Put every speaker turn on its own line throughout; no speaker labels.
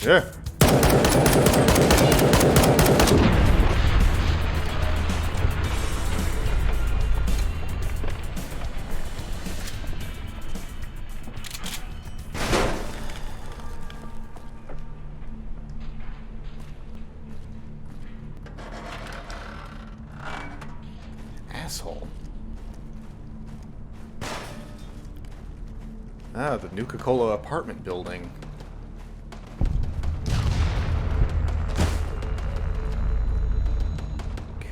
Yeah. Asshole. Ah, the Nuka-Cola apartment building.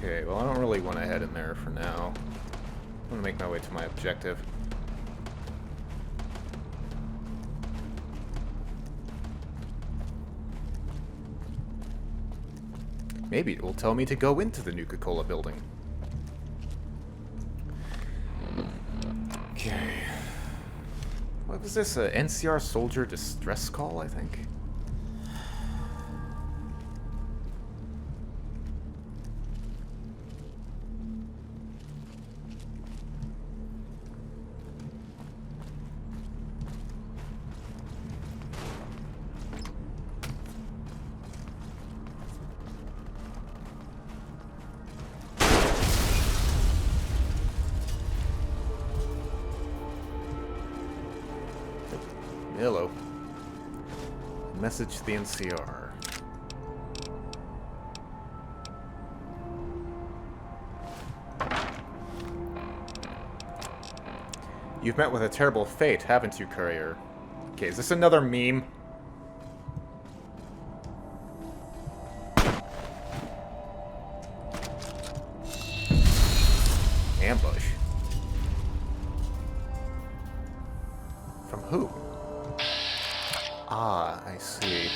Okay, well, I don't really want to head in there for now. I'm gonna make my way to my objective. Maybe it will tell me to go into the Nuka-Cola building. Okay. What was this? A NCR soldier distress call, I think? Hello. Message to the NCR. You've met with a terrible fate, haven't you, courier? Okay, is this another meme? Ambush. From who? Ah, I see.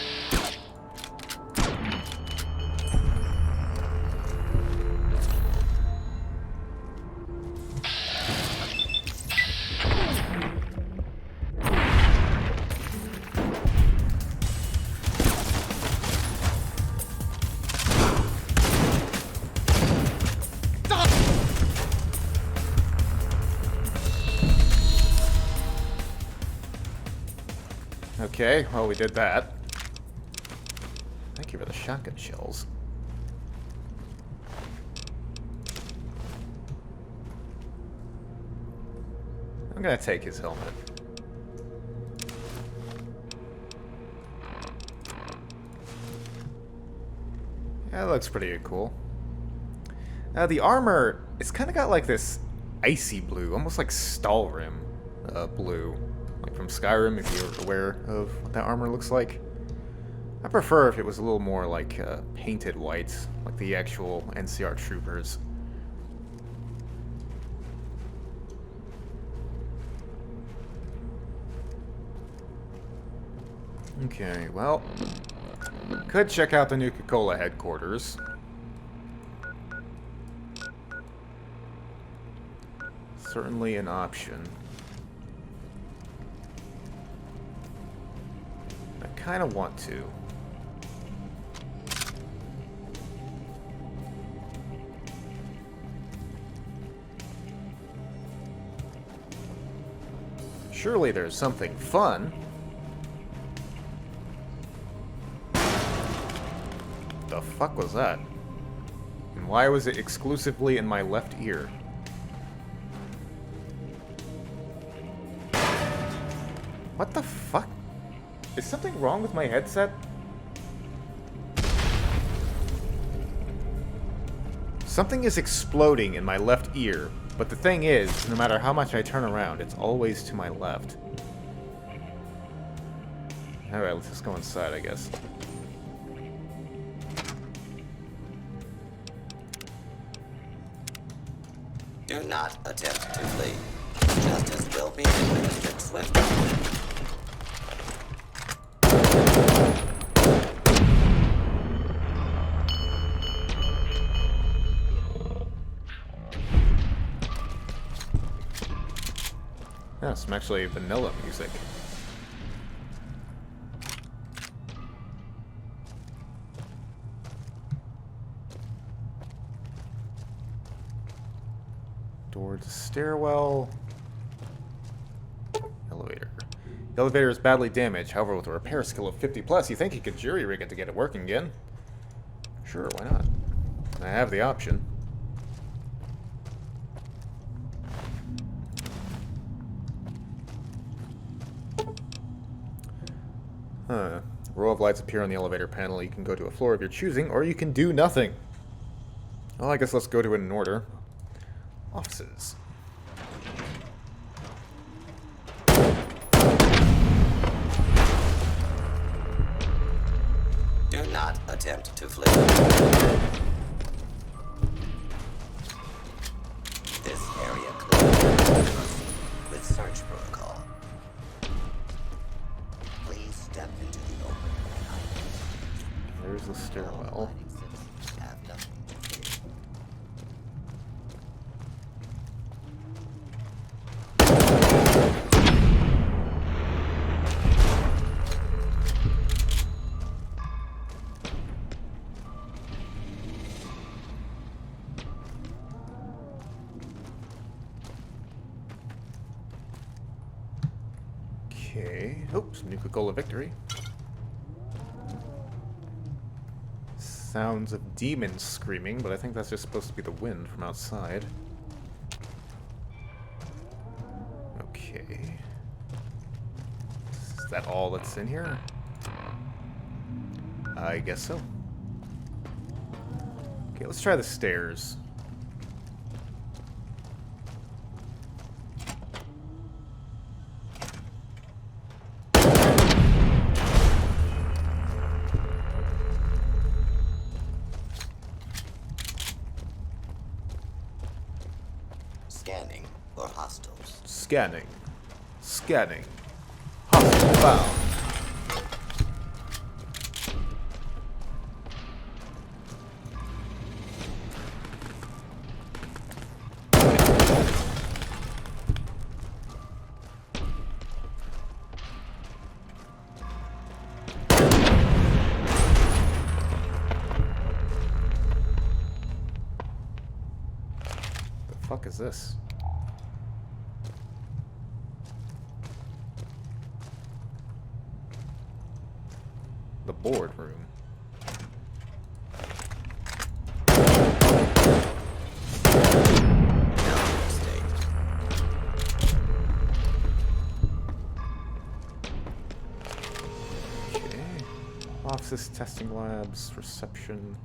Okay, well, we did that. Thank you for the shotgun shells. I'm gonna take his helmet. Yeah, that looks pretty cool. Now, the armor, it's kind of got like this icy blue, almost like Stalrim blue. Like from Skyrim, if you're aware of what that armor looks like. I prefer if it was a little more like painted white, like the actual NCR troopers. Okay, well, could check out the Nuka-Cola headquarters. Certainly an option. I kind of want to. Surely there's something fun. The fuck was that? And why was it exclusively in my left ear? What the fuck? Is something wrong with my headset? Something is exploding in my left ear, but the thing is, no matter how much I turn around, it's always to my left. Alright, let's just go inside, I guess.
Do not attempt to flee. Justice will be administered swiftly.
Yeah, some actually vanilla music. Door to stairwell. Elevator. The elevator is badly damaged. However, with a repair skill of 50 plus, you think you could jury-rig it to get it working again? Sure, why not? I have the option. Huh. A row of lights appear on the elevator panel. You can go to a floor of your choosing, or you can do nothing. Well, I guess let's go to it in order. Offices.
Do not attempt to flee. This area clear. With search protocol. Please step into the open.
There's the stairwell.
Have nothing to fear.
Okay. Oops, Nuka-Cola victory. Sounds of demons screaming, but I think that's just supposed to be the wind from outside. Okay. Is that all that's in here? I guess so. Okay, let's try the stairs.
Scanning for hostiles.
Scanning. Scanning. Hostile found. The fuck is this? The boardroom.
Failure state.
Okay. Office, testing labs, reception.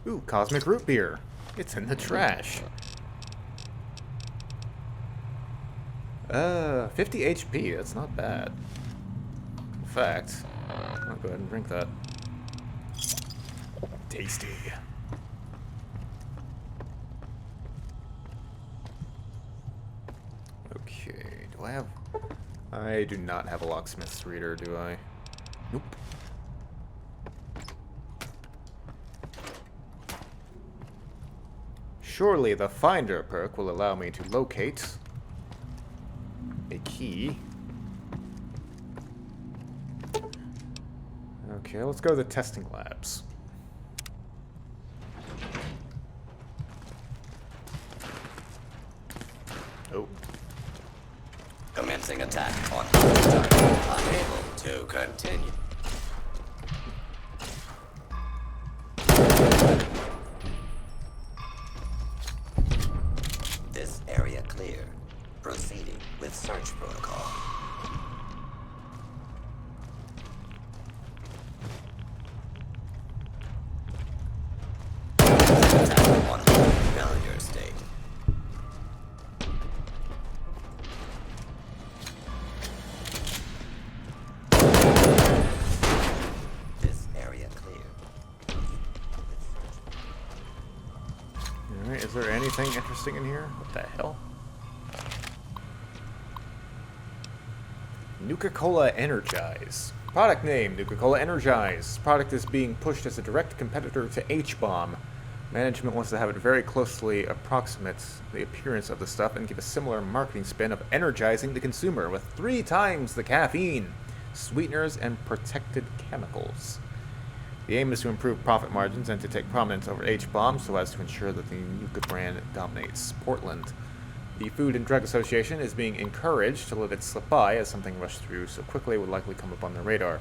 Ooh, cosmic root beer. It's in the trash. 50 HP. That's not bad. In fact, I'll go ahead and drink that. Tasty. Okay, do I have... I do not have a locksmith's reader, do I? Nope. Surely the Finder perk will allow me to locate a key. Okay, let's go to the testing labs. Oh.
Commencing attack on hostile target. Unable to continue. This area clear. Proceeding with search protocol. Attack on failure state. This area clear.
Alright, is there anything interesting in here? What the hell? Nuka-Cola Energize. Product name, Nuka-Cola Energize. Product is being pushed as a direct competitor to H-Bomb. Management wants to have it very closely approximate the appearance of the stuff and give a similar marketing spin of energizing the consumer with 3 times the caffeine. sweeteners, and protected chemicals. The aim is to improve profit margins and to take prominence over H-bombs so as to ensure that the Nuka brand dominates Portland. The Food and Drug Association is being encouraged to let it slip by, as something rushed through so quickly it would likely come up on their radar.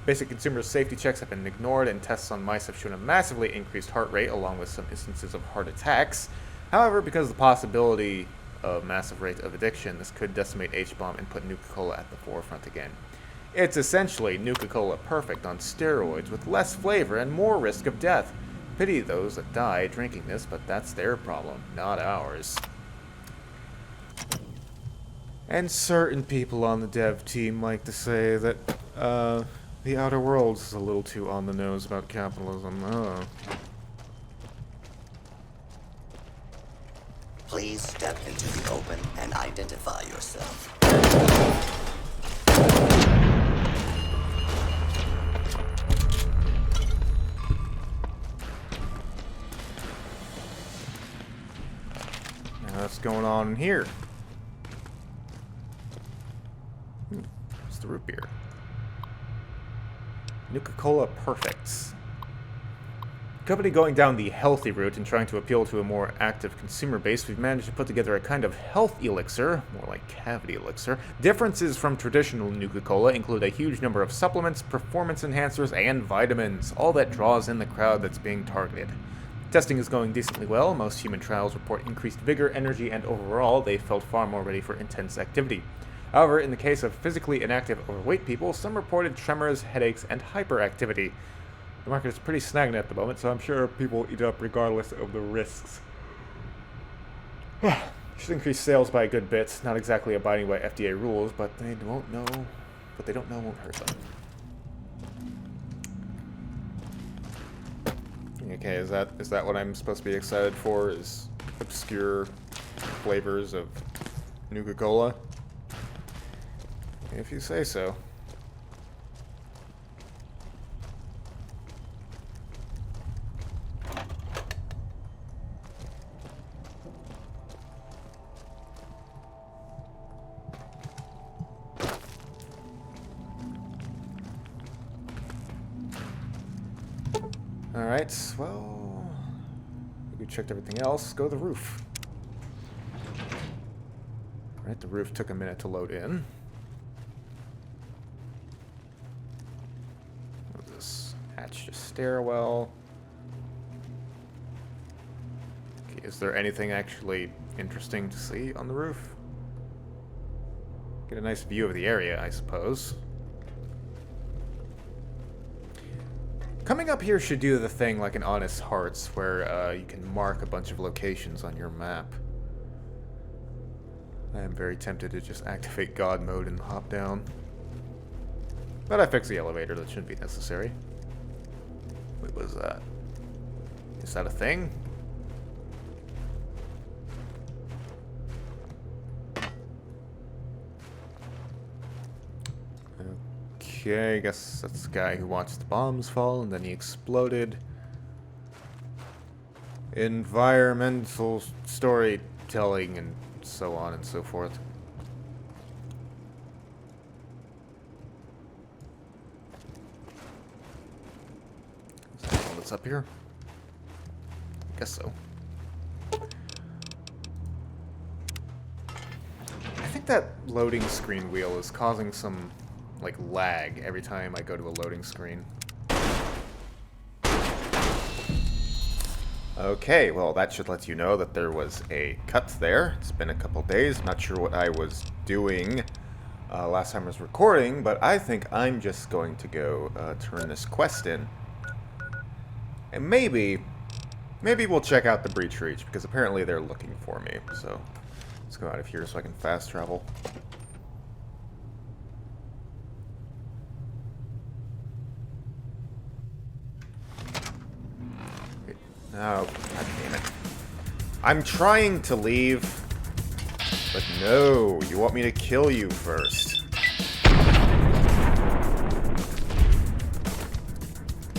Basic consumer safety checks have been ignored, and tests on mice have shown a massively increased heart rate, along with some instances of heart attacks. However, because of the possibility of massive rate of addiction, this could decimate H-bomb and put Nuka-Cola at the forefront again. It's essentially Nuka-Cola Perfect on steroids, with less flavor and more risk of death. Pity those that die drinking this, but that's their problem, not ours. And certain people on the dev team like to say that, the Outer Worlds is a little too on the nose about capitalism. Oh.
Please step into the open and identify yourself.
Now what's going on in here? It's the root beer. Nuka-Cola Perfects. Company going down the healthy route and trying to appeal to a more active consumer base, we've managed to put together a kind of health elixir, more like cavity elixir. Differences from traditional Nuka-Cola include a huge number of supplements, performance enhancers, and vitamins, all that draws in the crowd that's being targeted. Testing is going decently well. Most human trials report increased vigor, energy, and overall, they felt far more ready for intense activity. However, in the case of physically inactive overweight people, some reported tremors, headaches, and hyperactivity. The market is pretty stagnant at the moment, so I'm sure people eat up regardless of the risks. Should increase sales by a good bit. Not exactly abiding by FDA rules, but they won't know. What they don't know won't hurt them. Okay, is that what I'm supposed to be excited for? Is obscure flavors of Nuka-Cola? If you say so. Alright, well, we checked everything else. Go to the roof. Alright, the roof took a minute to load in. What is this? Hatched a stairwell. Okay, is there anything actually interesting to see on the roof? Get a nice view of the area, I suppose. Coming up here should do the thing like an Honest Hearts, where you can mark a bunch of locations on your map. I am very tempted to just activate God mode and hop down. But I fixed the elevator, that shouldn't be necessary. Wait, what is that? Is that a thing? Okay, I guess that's the guy who watched the bombs fall and then he exploded. Environmental storytelling and so on and so forth. Is that all that's up here? I guess so. I think that loading screen wheel is causing some like lag every time I go to a loading screen. Okay, well that should let you know that there was a cut there. It's been a couple days, not sure what I was doing last time I was recording, but I think I'm just going to go turn this quest in. And maybe we'll check out the Breach Reach, because apparently they're looking for me. So let's go out of here so I can fast travel. Oh, God damn it. I'm trying to leave, but no, you want me to kill you first.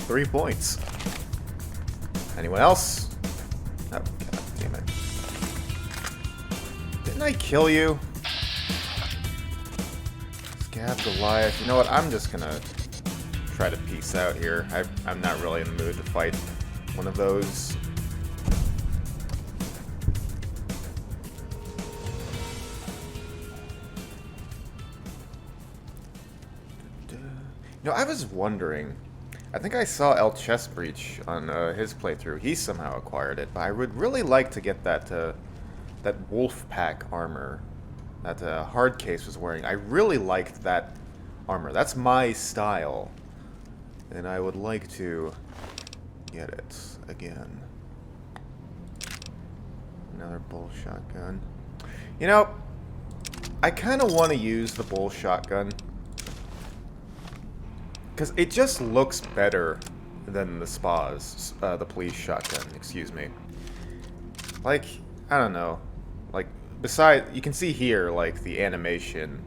3 points. Anyone else? Oh, God damn it. Didn't I kill you? This Yeah, Goliath. You know what? I'm just gonna try to peace out here. I'm not really in the mood to fight one of those. You know, I was wondering. I think I saw El Chest Breach on his playthrough. He somehow acquired it, but I would really like to get that that wolf pack armor that Hardcase was wearing. I really liked that armor. That's my style, and I would like to get it again. Another bull shotgun. You know, I kind of want to use the bull shotgun. Because it just looks better than the SPAS, the police shotgun, excuse me. Like, I don't know. Like, you can see here, like, the animation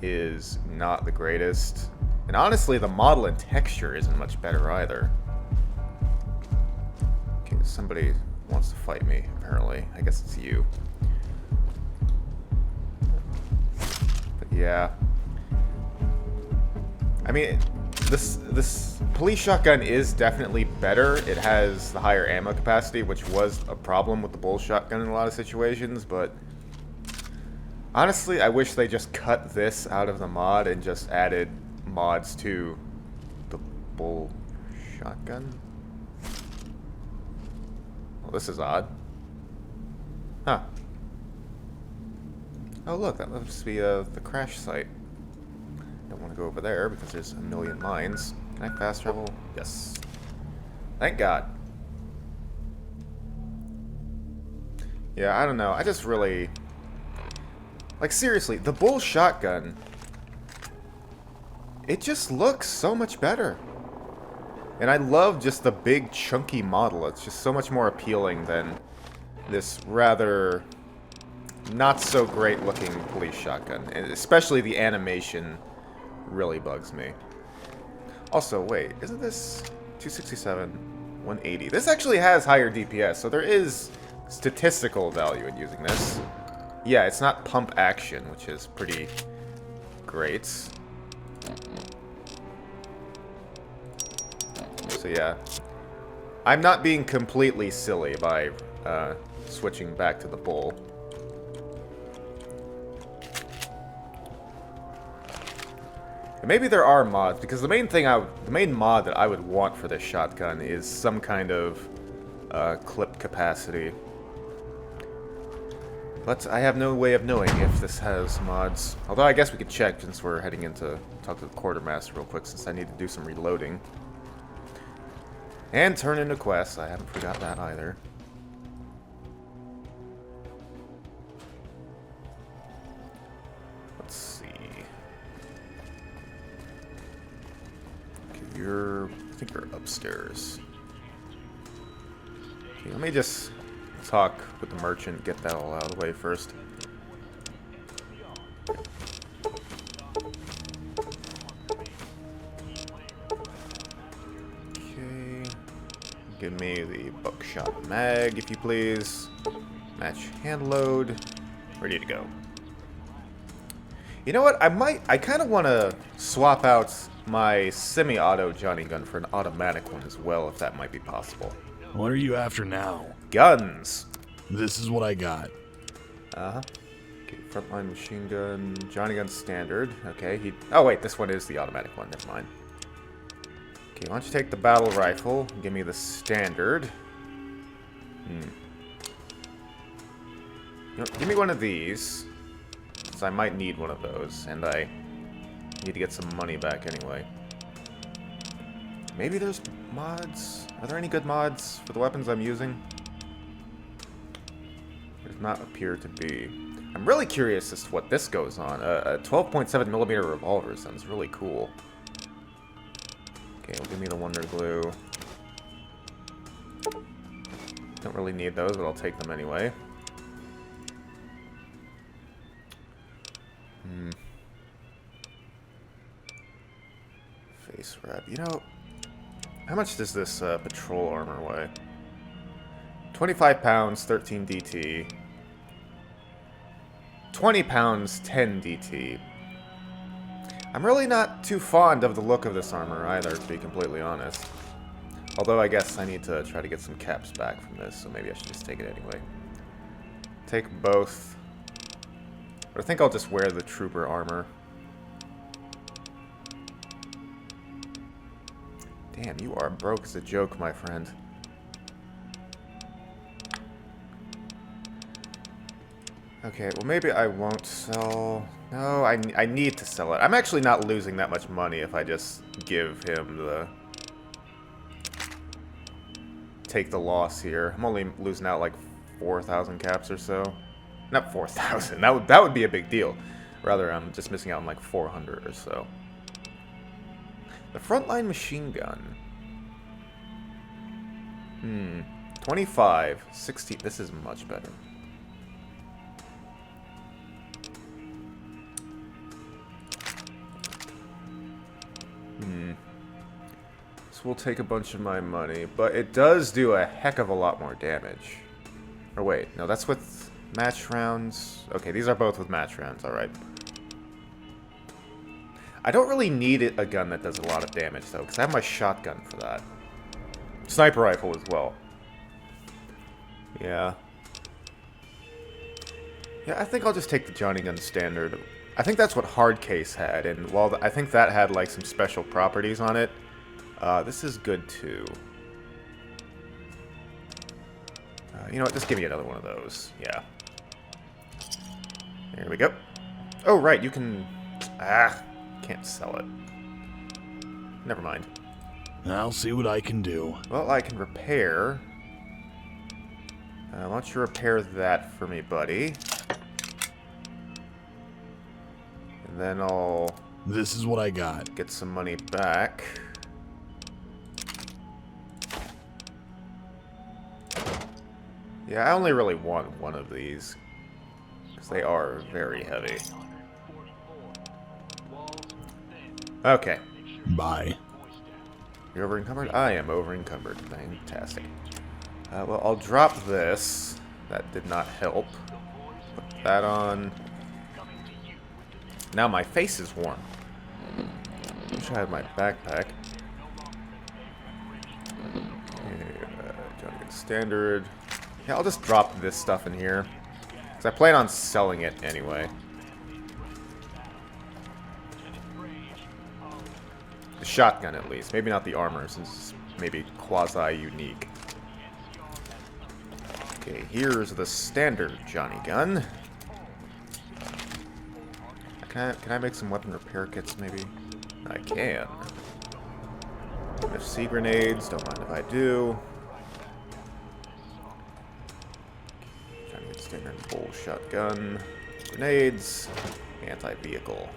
is not the greatest. And honestly, the model and texture isn't much better either. Okay, somebody wants to fight me, apparently. I guess it's you. But yeah. I mean, this police shotgun is definitely better. It has the higher ammo capacity, which was a problem with the bull shotgun in a lot of situations, but honestly, I wish they just cut this out of the mod and just added mods to the bull shotgun. Well, this is odd. Huh. Oh, look, that must be the crash site. Don't want to go over there because there's a million mines. Can I fast travel? Yes. Thank God. Yeah, I don't know. I just really... Like, seriously, the bull shotgun... It just looks so much better. And I love just the big, chunky model. It's just so much more appealing than this rather not-so-great-looking police shotgun. And especially the animation... really bugs me. Also, wait, isn't this 267, 180? This actually has higher DPS, so there is statistical value in using this. Yeah, it's not pump action, which is pretty great. So yeah, I'm not being completely silly by switching back to the bull. And maybe there are mods, because the main mod that I would want for this shotgun is some kind of clip capacity. But I have no way of knowing if this has mods. Although I guess we could check since we're heading in to talk to the quartermaster real quick, since I need to do some reloading. And turn into quests. I haven't forgot that either. Let's see. I think you're upstairs. Okay, let me just talk with the merchant, get that all out of the way first. Okay. Give me the buckshot mag, if you please. Match hand load. Ready to go. You know what? I kind of want to swap out my semi-auto Johnny gun for an automatic one as well, if that might be possible.
What are you after now?
Guns!
This is what I got.
Uh-huh. Okay, frontline machine gun, Johnny gun standard. Okay, oh wait, this one is the automatic one, never mind. Okay, why don't you take the battle rifle and give me the standard. You know, give me one of these, because I might need one of those, and I need to get some money back anyway. Maybe there's mods? Are there any good mods for the weapons I'm using? Does not appear to be. I'm really curious as to what this goes on. A 12.7mm revolver sounds really cool. Okay, well, give me the Wonder Glue. Don't really need those, but I'll take them anyway. Face wrap. You know, how much does this patrol armor weigh? 25 pounds, 13 DT. 20 pounds, 10 DT. I'm really not too fond of the look of this armor either, to be completely honest. Although I guess I need to try to get some caps back from this, so maybe I should just take it anyway. Take both. But I think I'll just wear the trooper armor. Damn, you are broke as a joke, my friend. Okay, well maybe I won't sell... No, I need to sell it. I'm actually not losing that much money if I just give him the... Take the loss here. I'm only losing out like 4,000 caps or so. Not 4,000. That would be a big deal. Rather, I'm just missing out on like 400 or so. The frontline machine gun. 25, 16. This is much better. This will take a bunch of my money, but it does do a heck of a lot more damage. Or wait, no, that's with match rounds. Okay, these are both with match rounds, alright. I don't really need a gun that does a lot of damage, though, because I have my shotgun for that. Sniper rifle as well. Yeah. Yeah, I think I'll just take the Johnny Gun standard. I think that's what Hardcase had, and while I think that had, like, some special properties on it, this is good, too. You know what, just give me another one of those. Yeah. There we go. Oh, right, you can... Can't sell it. Never mind.
I'll see what I can do.
Well, I can repair. Why don't you repair that for me, buddy? And then I'll...
This is what I got.
Get some money back. Yeah, I only really want one of these. Because they are very heavy. Okay.
Bye.
You're over encumbered? I am over encumbered. Fantastic. Well, I'll drop this. That did not help. Put that on. Now my face is warm. Wish I had my backpack. Don't get standard. Yeah, I'll just drop this stuff in here. Because I plan on selling it anyway. The shotgun, at least. Maybe not the armor, since it's maybe quasi-unique. Okay, here's the standard Johnny gun. Can I make some weapon repair kits, maybe? I can. FC grenades, don't mind if I do. Trying to get standard bull shotgun. Grenades. Anti-vehicle.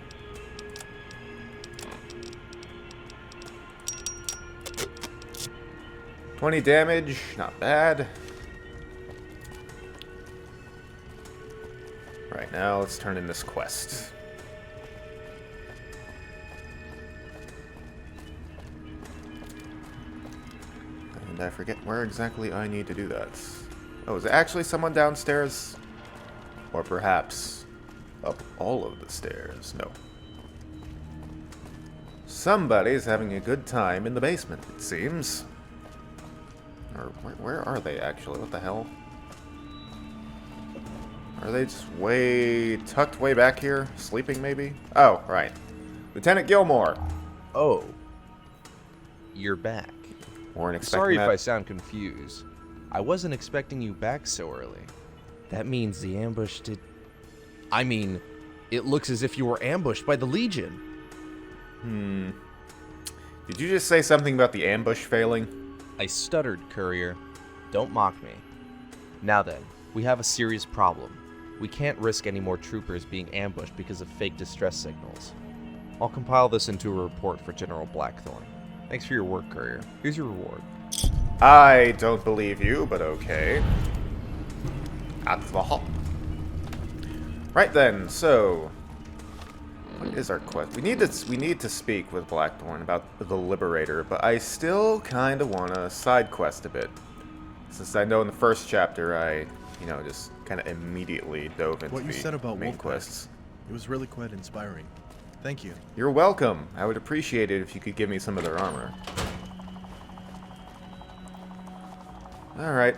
$20 damage, not bad. Right, now let's turn in this quest. And I forget where exactly I need to do that. Oh, is it actually someone downstairs? Or perhaps up all of the stairs? No. Somebody's having a good time in the basement, it seems. Or where are they actually? What the hell? Are they just tucked way back here? Sleeping maybe? Oh, right. Lieutenant Gilmore.
Oh. You're back.
Weren't expecting
Sorry
that.
if I sound confused. I wasn't expecting you back so early. That means the ambush did... I mean, it looks as if you were ambushed by the Legion.
Did you just say something about the ambush failing?
I stuttered, Courier. Don't mock me. Now then, we have a serious problem. We can't risk any more troopers being ambushed because of fake distress signals. I'll compile this into a report for General Blackthorn. Thanks for your work, Courier. Here's your reward.
I don't believe you, but okay. At the hop. Right then, so what is our quest? We need to speak with Blackthorn about the Liberator, but I still kind of want to side quest a bit. Since I know in the first chapter I, just kind of immediately dove into
What you said about
main
Wolfpack,
quests.
it was really quite inspiring. Thank you.
You're welcome. I would appreciate it if you could give me some of their armor. Alright.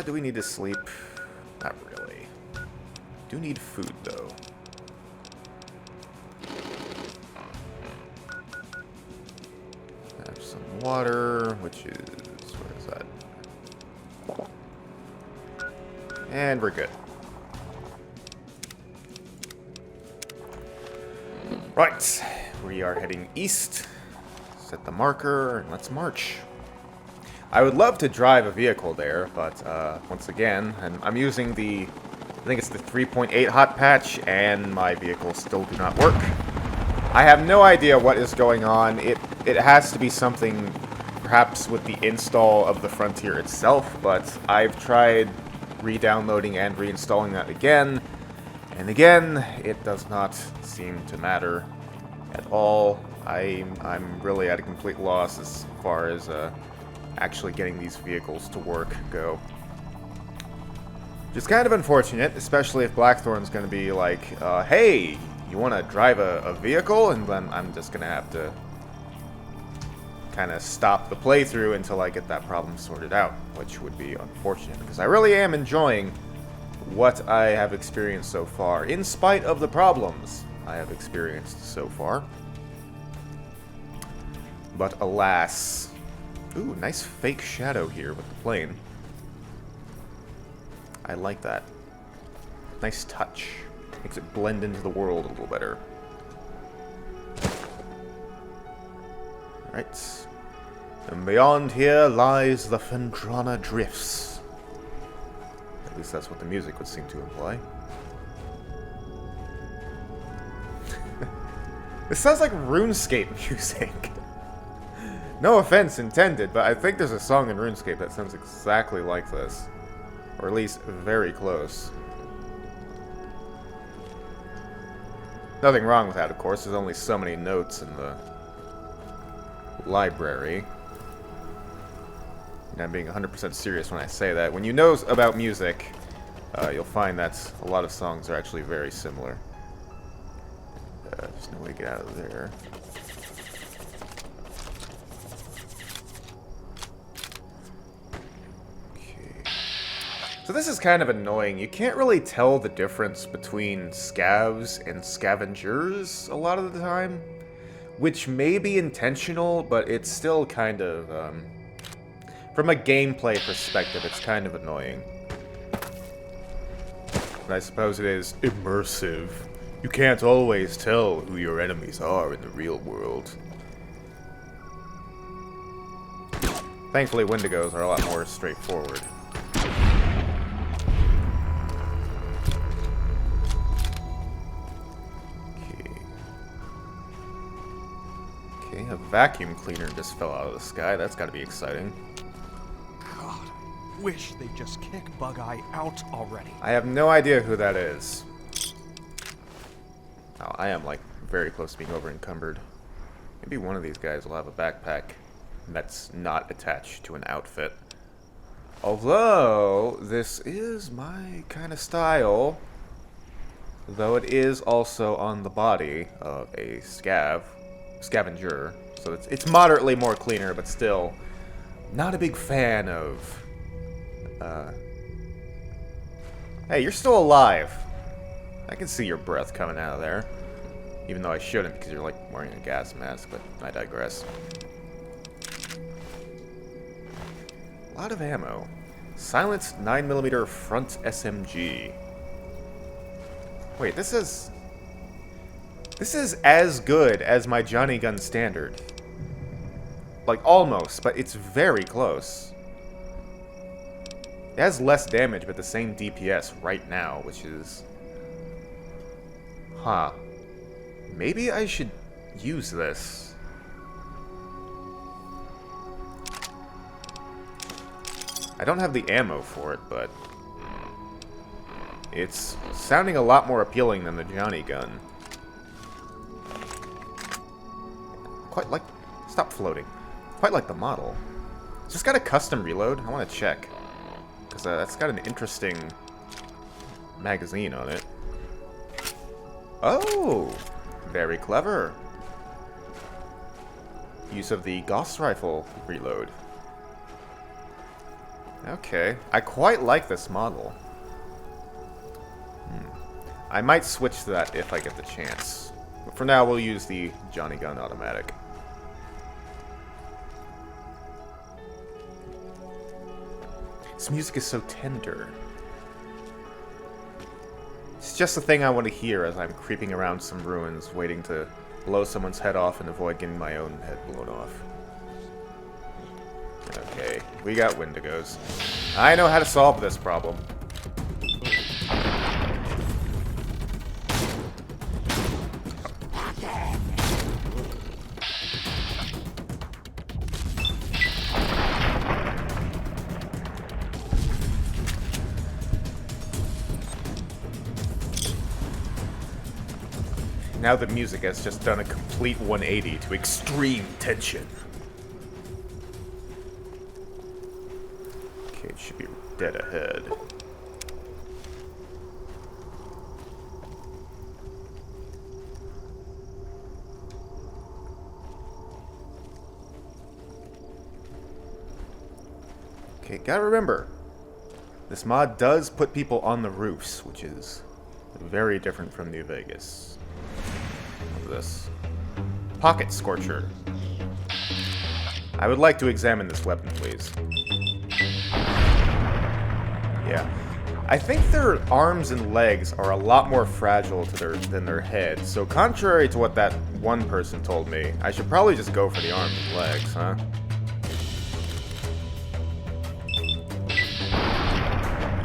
Do we need to sleep? Not really. Do need food, though. Have some water, which is... what is that? And we're good. Right. We are heading east. Set the marker, and let's march. I would love to drive a vehicle there, but once again, and I'm using the, I think it's the 3.8 hot patch, and my vehicles still do not work. I have no idea what is going on. It has to be something, perhaps with the install of the Frontier itself, but I've tried re-downloading and reinstalling that again, and again, it does not seem to matter at all. I'm really at a complete loss as far as actually getting these vehicles to work go. Which is kind of unfortunate, especially if Blackthorn's going to be like, hey, you want to drive a vehicle? And then I'm just going to have to kind of stop the playthrough until I get that problem sorted out, which would be unfortunate, because I really am enjoying what I have experienced so far, in spite of the problems I have experienced so far. But alas... Ooh, nice fake shadow here with the plane. I like that. Nice touch. Makes it blend into the world a little better. Alright. And beyond here lies the Fendrana Drifts. At least that's what the music would seem to imply. This sounds like RuneScape music. No offense intended, but I think there's a song in RuneScape that sounds exactly like this. Or at least very close. Nothing wrong with that, of course. There's only so many notes in the library. And I'm being 100% serious when I say that. When you know about music, you'll find that a lot of songs are actually very similar. There's no way to get out of there. So this is kind of annoying. You can't really tell the difference between scavs and scavengers a lot of the time, which may be intentional, but it's still kind of, from a gameplay perspective, it's kind of annoying. And I suppose it is immersive. You can't always tell who your enemies are in the real world. Thankfully, Wendigos are a lot more straightforward. A vacuum cleaner just fell out of the sky. That's got to be exciting.
God, wish they'd just kick Bug-Eye out already.
I have no idea who that is. Oh, I am, like, very close to being over-encumbered. Maybe one of these guys will have a backpack that's not attached to an outfit. Although, this is my kind of style. Though it is also on the body of a scavenger. So it's moderately more cleaner, but still not a big fan of... Hey, you're still alive. I can see your breath coming out of there. Even though I shouldn't, because you're like wearing a gas mask, but I digress. A lot of ammo. Silenced 9mm front SMG. Wait, this is as good as my Johnny Gun standard. Like, almost, but it's very close. It has less damage, but the same DPS right now, which is... Huh. Maybe I should use this. I don't have the ammo for it, but... it's sounding a lot more appealing than the Johnny Gun. Quite like... Stop floating. Quite like the model. It's just got a custom reload. I want to check. Because that's got an interesting magazine on it. Oh, very clever. Use of the Gauss rifle reload. Okay, I quite like this model. I might switch to that if I get the chance. But for now, we'll use the Johnny Gun automatic. This music is so tender. It's just the thing I want to hear as I'm creeping around some ruins, waiting to blow someone's head off and avoid getting my own head blown off. Okay, we got Wendigos. I know how to solve this problem. Now the music has just done a complete 180 to extreme tension. Okay, it should be dead ahead. Okay, gotta remember, this mod does put people on the roofs, which is very different from New Vegas. This pocket scorcher. I would like to examine this weapon, please. Yeah, I think their arms and legs are a lot more fragile than their head. So contrary to what that one person told me, I should probably just go for the arms and legs, huh?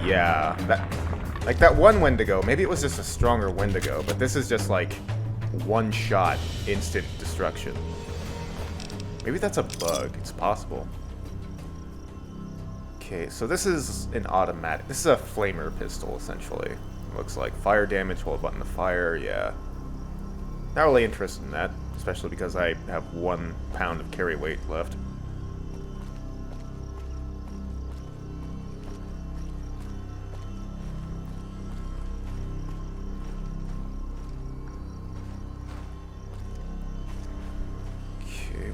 Yeah, like that one Wendigo. Maybe it was just a stronger Wendigo, but this is just like one shot, instant destruction. Maybe that's a bug. It's possible. Okay, so this is an automatic. This is a flamer pistol, essentially. Looks like fire damage, hold button to fire, yeah. Not really interested in that, especially because I have 1 pound of carry weight left.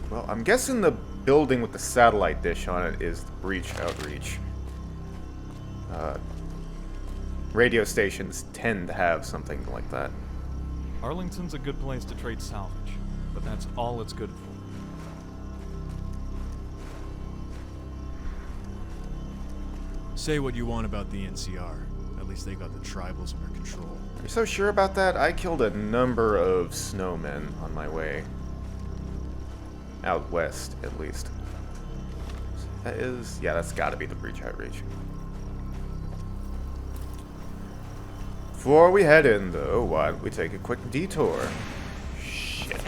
Well, I'm guessing the building with the satellite dish on it is the breach outreach. Radio stations tend to have something like that.
Arlington's a good place to trade salvage, but that's all it's good for.
Say what you want about the NCR. At least they got the tribals under control.
Are you so sure about that? I killed a number of snowmen on my way. Out west, at least. That is... yeah, that's gotta be the breach outreach. Before we head in, though, why don't we take a quick detour? Shit.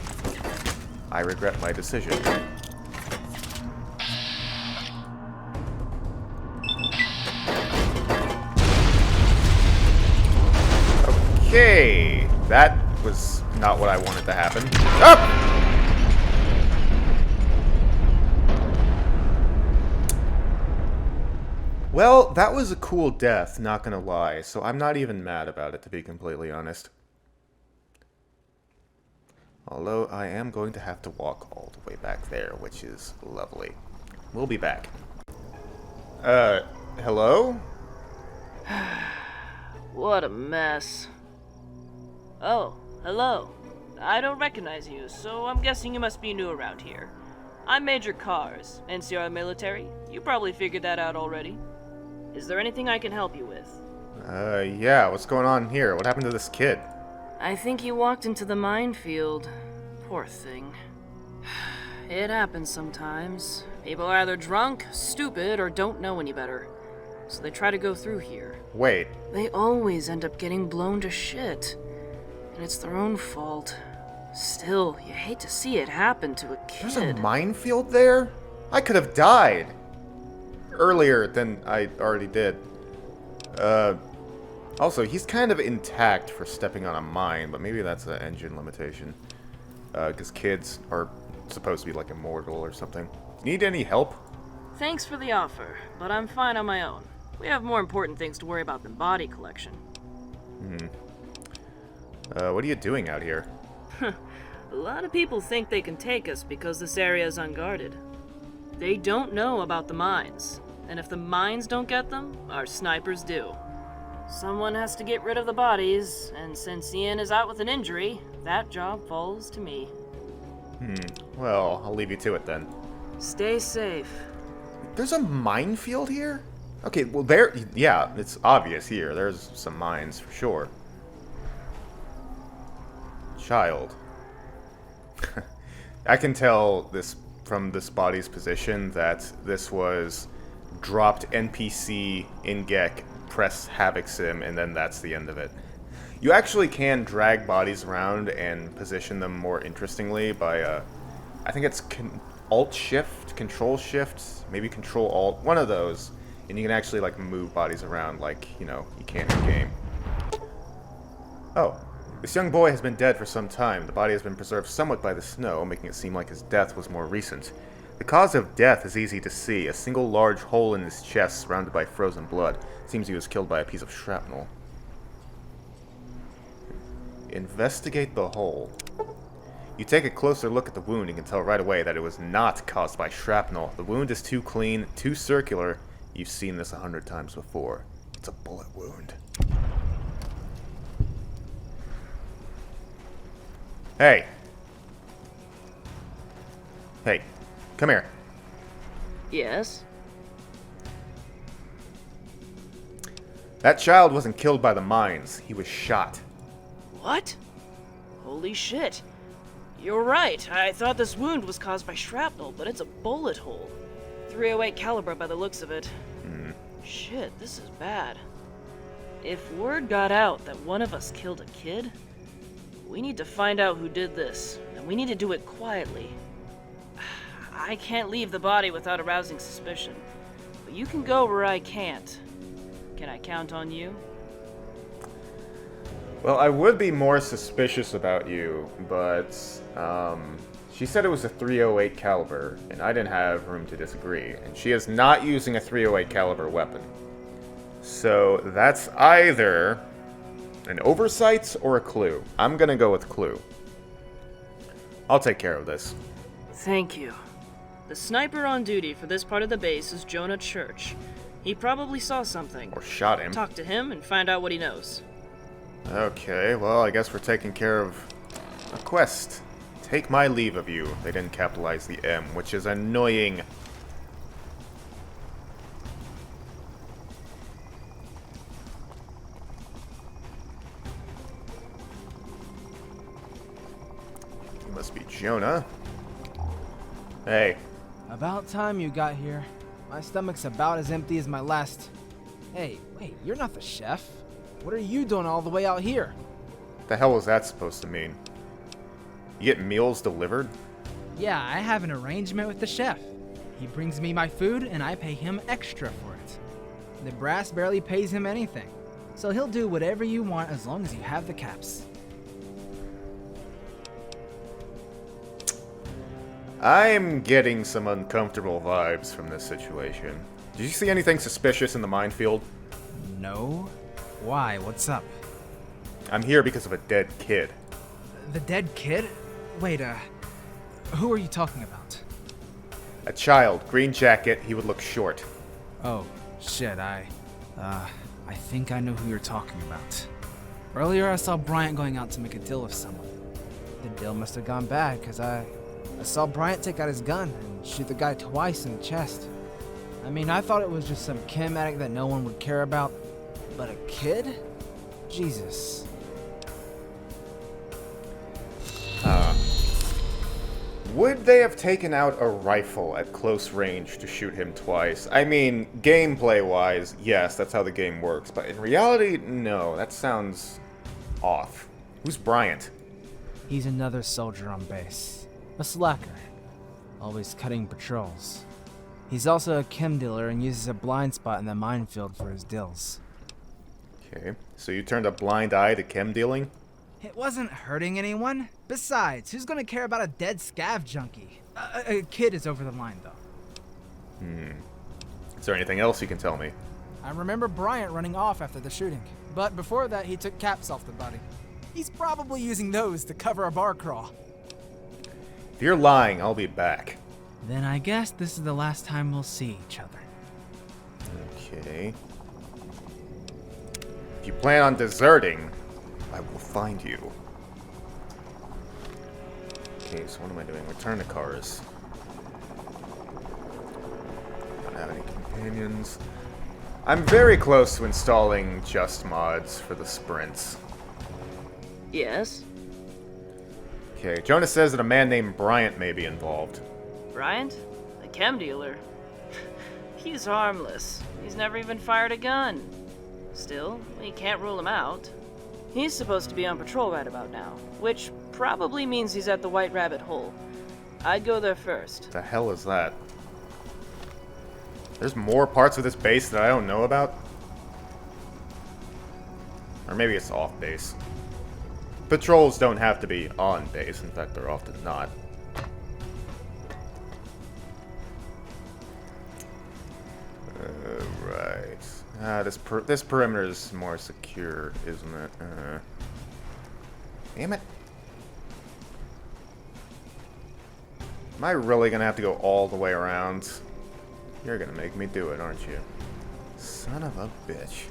I regret my decision. Okay, that was not what I wanted to happen. Up! Well, that was a cool death, not gonna lie, so I'm not even mad about it, to be completely honest. Although, I am going to have to walk all the way back there, which is lovely. We'll be back. Hello?
What a mess. Oh, hello. I don't recognize you, so I'm guessing you must be new around here. I'm Major Cars, NCR military. You probably figured that out already. Is there anything I can help you with?
Yeah, what's going on here? What happened to this kid?
I think he walked into the minefield. Poor thing. It happens sometimes. People are either drunk, stupid, or don't know any better. So they try to go through here.
Wait.
They always end up getting blown to shit. And it's their own fault. Still, you hate to see it happen to a kid.
There's a minefield there? I could have died. Earlier than I already did. Also, he's kind of intact for stepping on a mine, but maybe that's an engine limitation. Because kids are supposed to be, like, immortal or something. Need any help?
Thanks for the offer, but I'm fine on my own. We have more important things to worry about than body collection.
What are you doing out here?
A lot of people think they can take us because this area is unguarded. They don't know about the mines, and if the mines don't get them, our snipers do. Someone has to get rid of the bodies, and since Ian is out with an injury, that job falls to me.
Well, I'll leave you to it then.
Stay safe.
There's a minefield here? Okay, well there, yeah, it's obvious here. There's some mines for sure. Child. I can tell this from this body's position that this was dropped NPC in Gek, press Havoc Sim, and then that's the end of it. You actually can drag bodies around and position them more interestingly by, I think it's Alt-Shift, Control-Shift, maybe Control-Alt, one of those. And you can actually, like, move bodies around like, you know, you can in game. Oh. This young boy has been dead for some time. The body has been preserved somewhat by the snow, making it seem like his death was more recent. The cause of death is easy to see. A single large hole in his chest surrounded by frozen blood. Seems he was killed by a piece of shrapnel. Investigate the hole. You take a closer look at the wound and can tell right away that it was not caused by shrapnel. The wound is too clean, too circular. You've seen this 100 times before. It's a bullet wound. Hey. Hey, come here.
Yes?
That child wasn't killed by the mines. He was shot.
What? Holy shit. You're right. I thought this wound was caused by shrapnel, but it's a bullet hole. 308 caliber by the looks of it. Shit, this is bad. If word got out that one of us killed a kid, we need to find out who did this, and we need to do it quietly. I can't leave the body without arousing suspicion, but you can go where I can't. Can I count on you?
Well, I would be more suspicious about you, but, she said it was a 308 caliber, and I didn't have room to disagree, and she is not using a 308 caliber weapon. So, that's either an oversight or a clue. I'm gonna go with clue. I'll take care of this.
Thank you. The sniper on duty for this part of the base is Jonah Church. He probably saw something.
Or shot him.
Talk to him and find out what he knows.
Okay, well, I guess we're taking care of a quest. Take my leave of you. They didn't capitalize the M, which is annoying. You must be Jonah. Hey.
About time you got here. My stomach's about as empty as my last. Hey, wait, you're not the chef. What are you doing all the way out here?
The hell was that supposed to mean? You get meals delivered?
Yeah, I have an arrangement with the chef. He brings me my food and I pay him extra for it. The brass barely pays him anything, so he'll do whatever you want as long as you have the caps.
I'm getting some uncomfortable vibes from this situation. Did you see anything suspicious in the minefield?
No? Why? What's up?
I'm here because of a dead kid.
The dead kid? Wait, who are you talking about?
A child, green jacket, he would look short.
Oh, shit, I think I know who you're talking about. Earlier I saw Bryant going out to make a deal with someone. The deal must have gone bad, because I saw Bryant take out his gun and shoot the guy twice in the chest. I mean, I thought it was just some chem addict that no one would care about, but a kid? Jesus.
Would they have taken out a rifle at close range to shoot him twice? I mean, gameplay-wise, yes, that's how the game works, but in reality, no, that sounds off. Who's Bryant?
He's another soldier on base. A slacker. Always cutting patrols. He's also a chem dealer and uses a blind spot in the minefield for his deals.
Okay, so you turned a blind eye to chem dealing?
It wasn't hurting anyone. Besides, who's gonna care about a dead scav junkie? A kid is over the line, though.
Is there anything else you can tell me?
I remember Bryant running off after the shooting. But before that, he took caps off the body. He's probably using those to cover a bar crawl.
If you're lying, I'll be back.
Then I guess this is the last time we'll see each other.
Okay. If you plan on deserting, I will find you. Okay, so what am I doing? Return to cars. Don't have any companions. I'm very close to installing just mods for the sprints.
Yes?
Okay, Jonas says that a man named Bryant may be involved.
Bryant? The chem dealer? He's harmless. He's never even fired a gun. Still, we can't rule him out. He's supposed to be on patrol right about now, which probably means he's at the White Rabbit Hole. I'd go there first.
The hell is that? There's more parts of this base that I don't know about? Or maybe it's off base. Patrols don't have to be on base. In fact, they're often not. Right. This perimeter is more secure, isn't it? Damn it. Am I really gonna have to go all the way around? You're gonna make me do it, aren't you? Son of a bitch.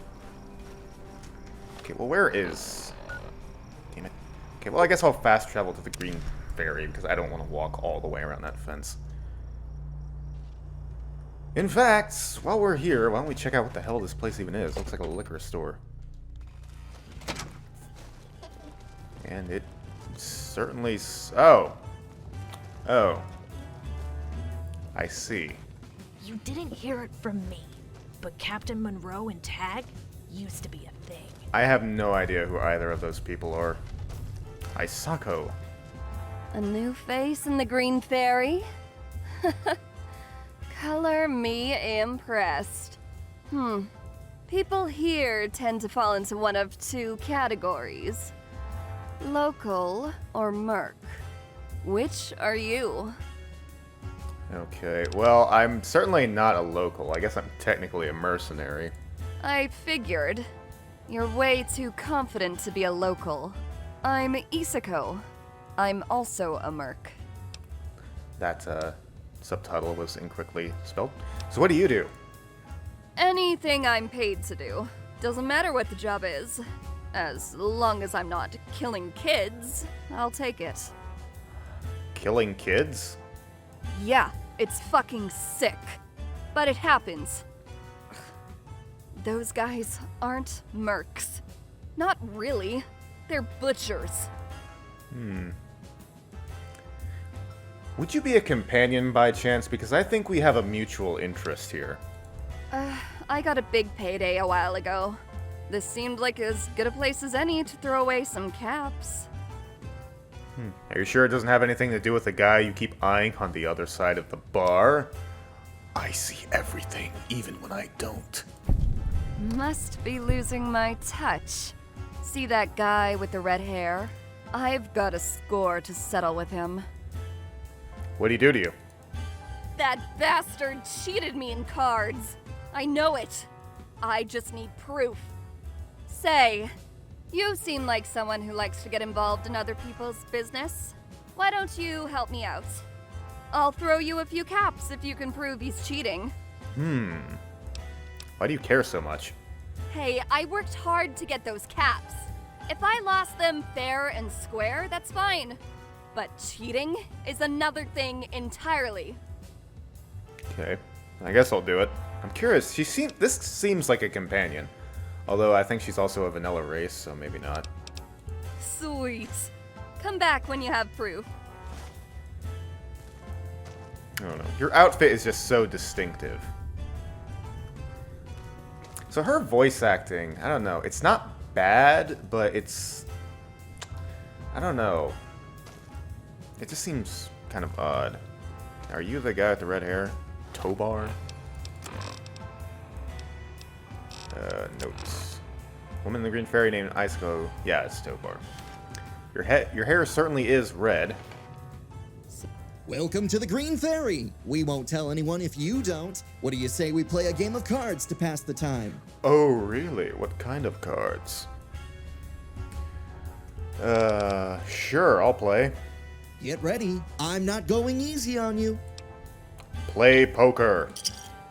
Okay, well, where is... Damn it. Okay, well, I guess I'll fast travel to the Green Ferry, because I don't want to walk all the way around that fence. In fact, while we're here, why don't we check out what the hell this place even is? Looks like a liquor store. And it certainly... Oh. Oh. I see.
You didn't hear it from me, but Captain Monroe and Tag used to be a thing.
I have no idea who either of those people are. Isako.
A new face in the Green Fairy? Color me impressed. People here tend to fall into one of two categories. Local or merc. Which are you?
Okay, well, I'm certainly not a local. I guess I'm technically a mercenary.
I figured. You're way too confident to be a local. I'm Isako. I'm also a merc.
That, subtitle was incorrectly spelled. So what do you do?
Anything I'm paid to do. Doesn't matter what the job is. As long as I'm not killing kids, I'll take it.
Killing kids?
Yeah, it's fucking sick. But it happens. Those guys aren't mercs. Not really. They're butchers.
Would you be a companion by chance? Because I think we have a mutual interest here.
I got a big payday a while ago. This seemed like as good a place as any to throw away some caps.
Are you sure it doesn't have anything to do with the guy you keep eyeing on the other side of the bar? I see everything, even when I don't.
Must be losing my touch. See that guy with the red hair? I've got a score to settle with him.
What'd he do to you?
That bastard cheated me in cards. I know it. I just need proof. Say, you seem like someone who likes to get involved in other people's business. Why don't you help me out? I'll throw you a few caps if you can prove he's cheating.
Why do you care so much?
Hey, I worked hard to get those caps. If I lost them fair and square, that's fine. But cheating is another thing entirely.
Okay, I guess I'll do it. I'm curious, this seems like a companion. Although I think she's also a vanilla race, so maybe not.
Sweet. Come back when you have proof.
I don't know. Your outfit is just so distinctive. So her voice acting, I don't know. It's not bad, but it's... I don't know. It just seems kind of odd. Are you the guy with the red hair? Tobar? Notes. Woman in the Green Fairy named Isako. Yeah, it's Tobar. Your hair certainly is red.
Welcome to the Green Fairy. We won't tell anyone if you don't. What do you say we play a game of cards to pass the time?
Oh, really? What kind of cards? Sure, I'll play.
Get ready. I'm not going easy on you.
Play poker.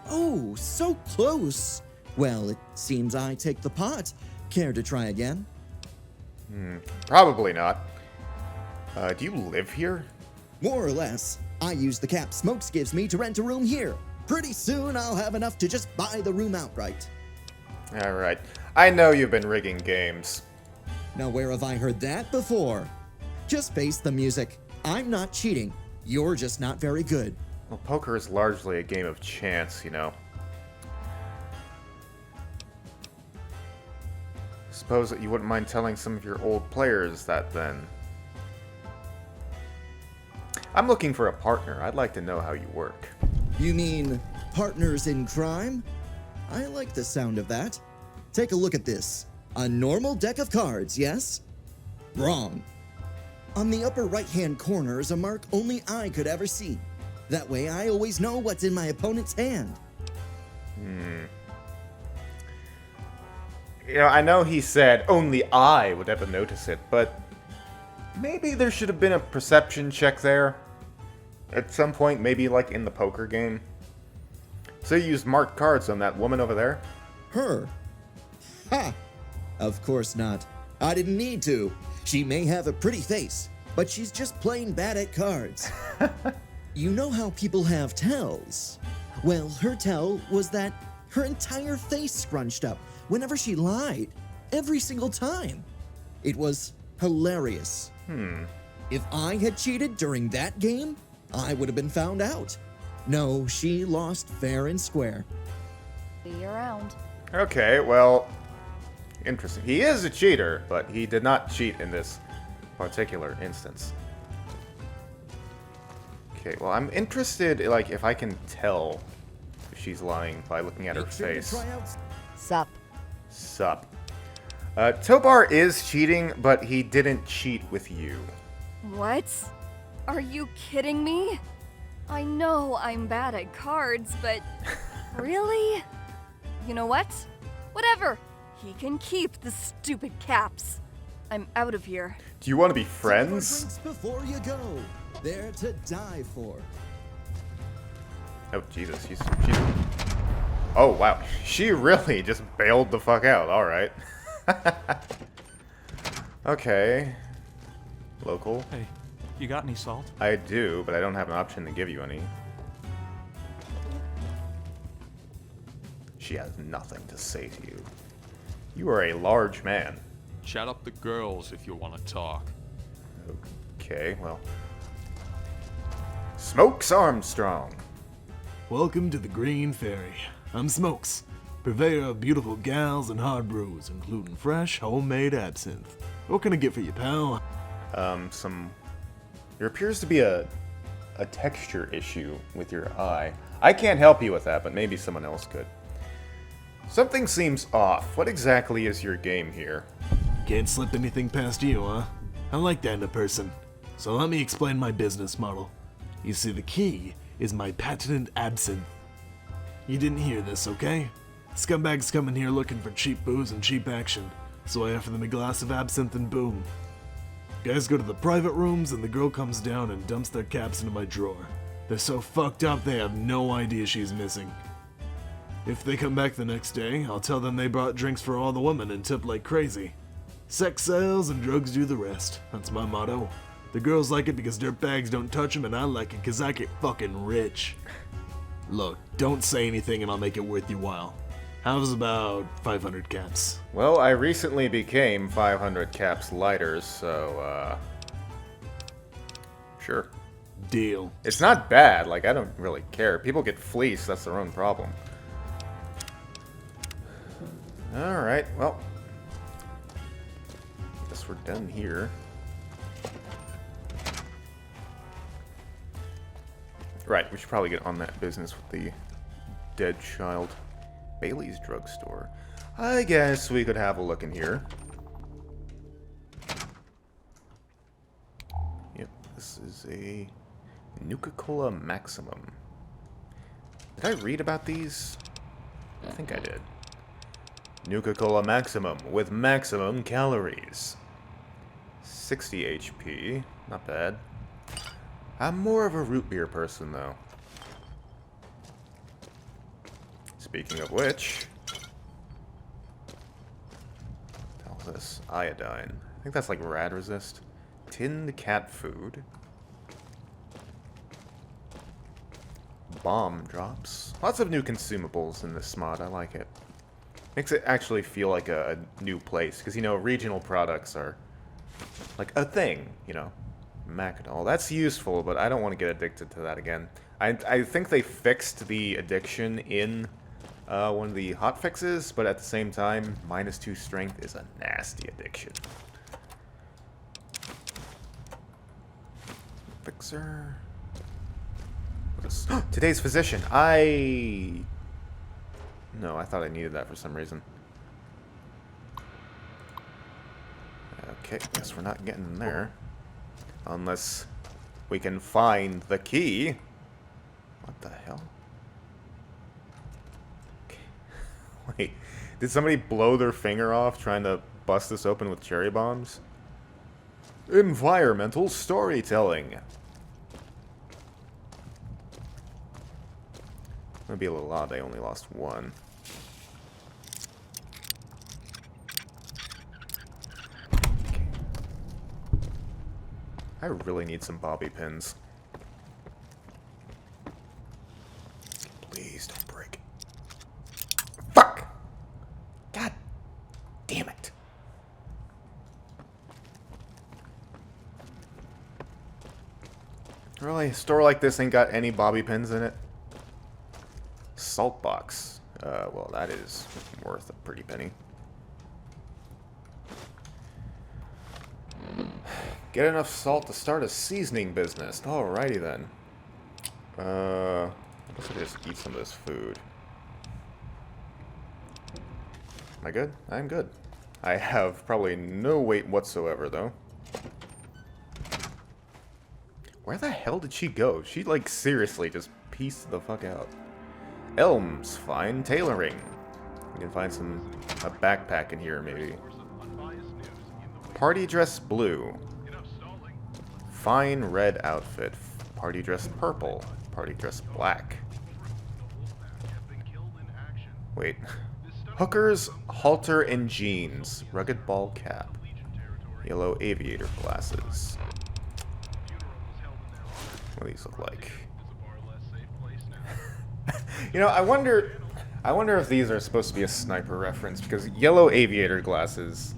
Oh, so close. Well, it seems I take the pot. Care to try again?
Probably not. Do you live here?
More or less. I use the cap Smokes gives me to rent a room here. Pretty soon I'll have enough to just buy the room outright.
Alright. I know you've been rigging games.
Now where have I heard that before? Just face the music. I'm not cheating. You're just not very good.
Well, poker is largely a game of chance, you know. Suppose that you wouldn't mind telling some of your old players that then. I'm looking for a partner. I'd like to know how you work.
You mean partners in crime? I like the sound of that. Take a look at this. A normal deck of cards, yes? Wrong. On the upper right-hand corner is a mark only I could ever see. That way I always know what's in my opponent's hand.
You know, I know he said only I would ever notice it, but maybe there should have been a perception check there. At some point, maybe like in the poker game. So you used marked cards on that woman over there?
Her? Ha! Of course not. I didn't need to. She may have a pretty face, but she's just plain bad at cards. You know how people have tells? Well, her tell was that her entire face scrunched up whenever she lied. Every single time. It was hilarious. If I had cheated during that game, I would have been found out. No, she lost fair and square.
See you around.
Okay, well, interesting. He is a cheater, but he did not cheat in this particular instance. Okay, well, I'm interested, like, if I can tell if she's lying by looking at her face.
Sup.
Sup. Tobar is cheating, but he didn't cheat with you.
What? Are you kidding me? I know I'm bad at cards, but really? You know what? Whatever. He can keep the stupid caps. I'm out of here.
Do you want to be friends?
Drinks before you go. They're to die for.
Oh, Jesus. She's... Oh, wow. She really just bailed the fuck out. Alright. Okay. Local.
Hey, you got any salt?
I do, but I don't have an option to give you any. She has nothing to say to you. You are a large man.
Chat up the girls if you want to talk.
Okay, well. Smokes Armstrong.
Welcome to the Green Fairy. I'm Smokes, purveyor of beautiful gals and hard brews, including fresh, homemade absinthe. What can I get for you, pal?
There appears to be a texture issue with your eye. I can't help you with that, but maybe someone else could. Something seems off. What exactly is your game here?
Can't slip anything past you, huh? I like that in a person. So let me explain my business model. You see, the key is my patented absinthe. You didn't hear this, okay? Scumbags come in here looking for cheap booze and cheap action, so I offer them a glass of absinthe and boom. Guys go to the private rooms and the girl comes down and dumps their caps into my drawer. They're so fucked up they have no idea she's missing. If they come back the next day, I'll tell them they brought drinks for all the women and tip like crazy. Sex sells and drugs do the rest. That's my motto. The girls like it because dirtbags don't touch them, and I like it because I get fucking rich. Look, don't say anything and I'll make it worth your while. How's about 500 caps?
Well, I recently became 500 caps lighter, so, sure.
Deal.
It's not bad, like, I don't really care. People get fleeced, that's their own problem. Alright, well. Guess we're done here. Right, we should probably get on that business with the dead child. Bailey's drugstore. I guess we could have a look in here. Yep, this is a Nuka-Cola Maximum. Did I read about these? I think I did. Nuka-Cola Maximum with maximum calories. 60 HP. Not bad. I'm more of a root beer person, though. Speaking of which... What the hell is this? Iodine. I think that's like rad resist. Tinned cat food. Bomb drops. Lots of new consumables in this mod. I like it. Makes it actually feel like a new place. Because, you know, regional products are like a thing, you know. Macadol. That's useful, but I don't want to get addicted to that again. I think they fixed the addiction in one of the hotfixes, but at the same time, -2 strength is a nasty addiction. Fixer. Today's physician. No, I thought I needed that for some reason. Okay, guess we're not getting in there. Unless we can find the key. What the hell? Okay. Wait, did somebody blow their finger off trying to bust this open with cherry bombs? Environmental storytelling. That'd be a little odd, they only lost one. Okay. I really need some bobby pins. Please don't break. Fuck! God damn it. Really? A store like this ain't got any bobby pins in it? Salt box. Well, that is worth a pretty penny. Get enough salt to start a seasoning business. Alrighty then. Let's just eat some of this food. Am I good? I'm good. I have probably no weight whatsoever, though. Where the hell did she go? She, like, seriously just pieced the fuck out. Elm's fine tailoring. You can find a backpack in here, maybe. Party dress blue. Fine red outfit. Party dress purple. Party dress black. Wait. Hookers, halter, and jeans. Rugged ball cap. Yellow aviator glasses. What do these look like? You know, I wonder if these are supposed to be a sniper reference, because yellow aviator glasses,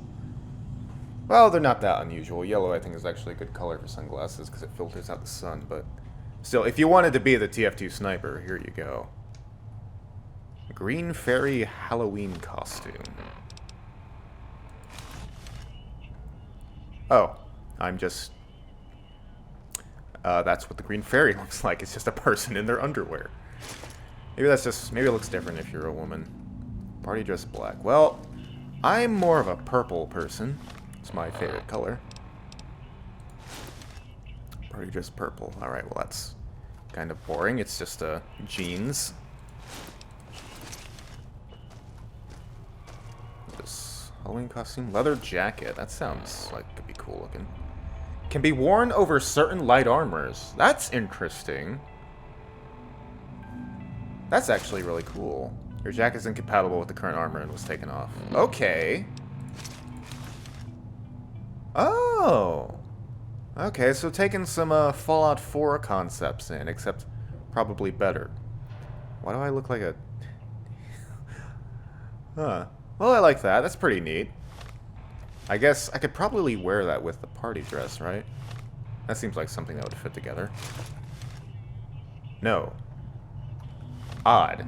well, they're not that unusual. Yellow, I think, is actually a good color for sunglasses, because it filters out the sun, but still, if you wanted to be the TF2 sniper, here you go. Green Fairy Halloween costume. Oh, I'm just... that's what the Green Fairy looks like. It's just a person in their underwear. Maybe it looks different if you're a woman. Party dress black. Well, I'm more of a purple person. It's my favorite color. Party dress purple. Alright, well that's kind of boring. It's just jeans. This Halloween costume. Leather jacket. That sounds like it could be cool looking. Can be worn over certain light armors. That's interesting. That's actually really cool. Your jacket is incompatible with the current armor and was taken off. Okay. Oh. Okay, so taking some Fallout 4 concepts in, except probably better. Why do I look like a... Huh. Well, I like that. That's pretty neat. I guess I could probably wear that with the party dress, right? That seems like something that would fit together. No. Odd.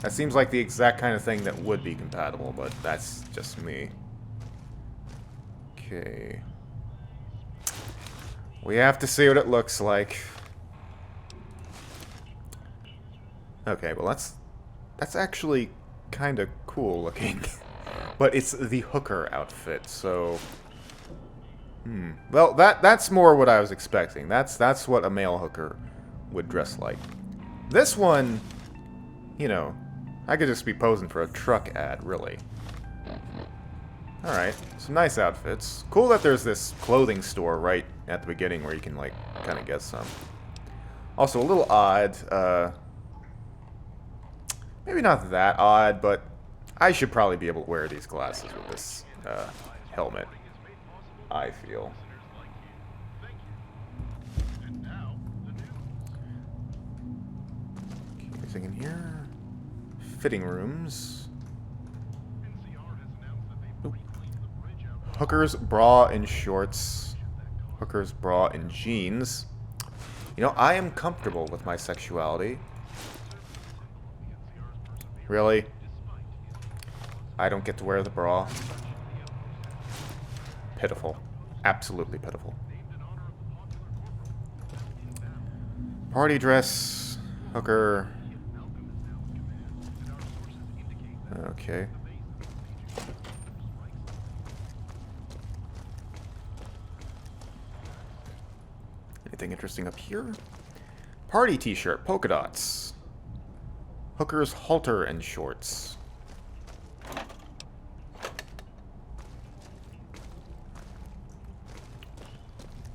That seems like the exact kind of thing that would be compatible, but that's just me. Okay. We have to see what it looks like. Okay, well that's actually kind of cool looking. But it's the hooker outfit, so... Well, that's more what I was expecting. That's what a male hooker would dress like. This one, you know, I could just be posing for a truck ad, really. Alright, some nice outfits. Cool that there's this clothing store right at the beginning where you can, like, kind of get some. Also, a little odd, maybe not that odd, but I should probably be able to wear these glasses with this, helmet, I feel. Okay, anything in here? Fitting rooms. Oop. Hookers, bra, and shorts. Hookers, bra, and jeans. You know, I am comfortable with my sexuality. Really? I don't get to wear the bra. Pitiful. Absolutely pitiful. Party dress. Hooker. Okay. Anything interesting up here? Party t-shirt, polka dots. Hooker's halter and shorts.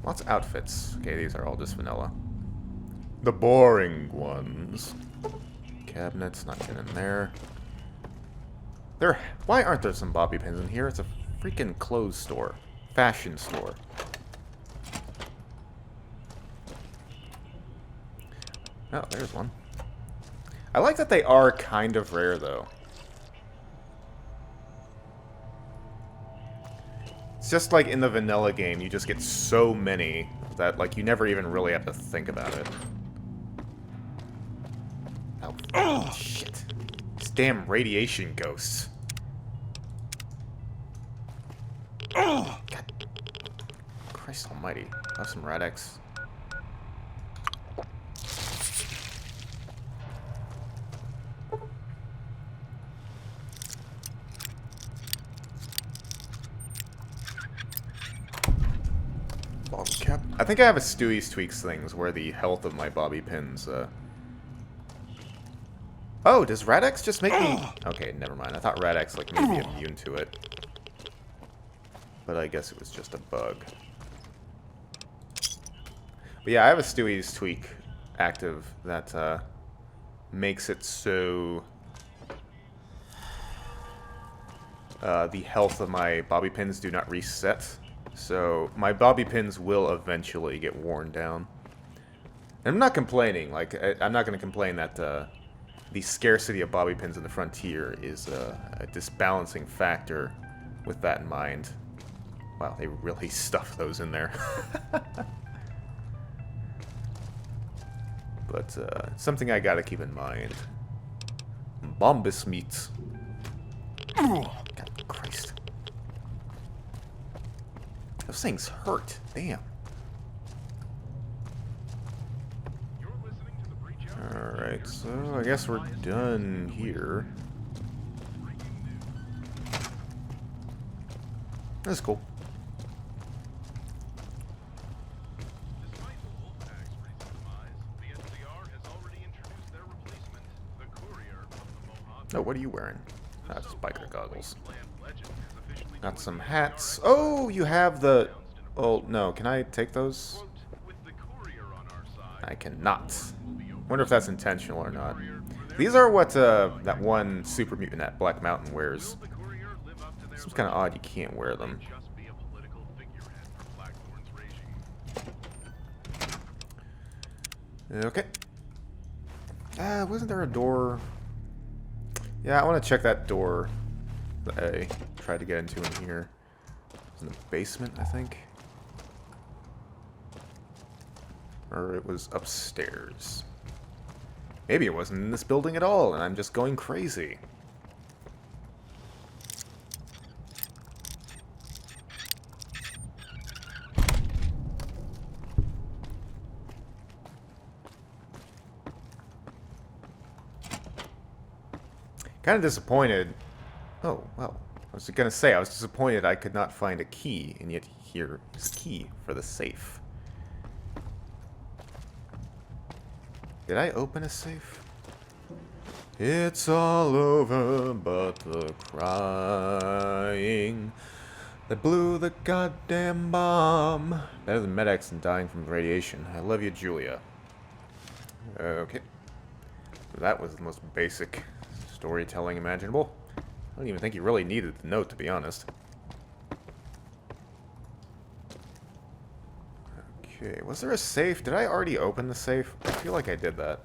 Lots of outfits. Okay, these are all just vanilla. The boring ones. Cabinets, not getting in there. Why aren't there some bobby pins in here? It's a freaking clothes store. Fashion store. Oh, there's one. I like that they are kind of rare, though. It's just like in the vanilla game, you just get so many that, like, you never even really have to think about it. Oh, shit. These damn radiation ghosts. God. Christ almighty. I have some Rad-X. Cap. I think I have a Stewie's Tweaks things where the health of my bobby pins, Oh, does Rad-X just make me... Okay, never mind. I thought Rad-X, like, made me immune to it. But I guess it was just a bug. But yeah, I have a Stewie's Tweak active that, makes it so... the health of my bobby pins do not reset. So, my bobby pins will eventually get worn down. And I'm not complaining. Like, I'm not going to complain that, the scarcity of bobby pins in the Frontier is a disbalancing factor with that in mind. Wow, they really stuffed those in there. But, something I gotta keep in mind. Bombus meat. God Christ. Those things hurt. Damn. Alright, so I guess we're done here. That's cool. Oh, what are you wearing? Ah, just biker goggles. Got some hats. Oh, you have the... Oh, no. Can I take those? I cannot. Wonder if that's intentional or not. These are what that one super mutant at Black Mountain wears. Seems kind of odd you can't wear them. Okay. Wasn't there a door? Yeah, I want to check that door that I tried to get into in here. It's in the basement, I think. Or it was upstairs. Maybe it wasn't in this building at all, and I'm just going crazy. Kind of disappointed. Oh, well. I was gonna say, I was disappointed I could not find a key, and yet here is a key for the safe. Did I open a safe? It's all over but the crying. They blew the goddamn bomb. Better than medics and dying from radiation. I love you, Julia. Okay. That was the most basic storytelling imaginable. I don't even think you really needed the note, to be honest. Okay, was there a safe? Did I already open the safe? I feel like I did that.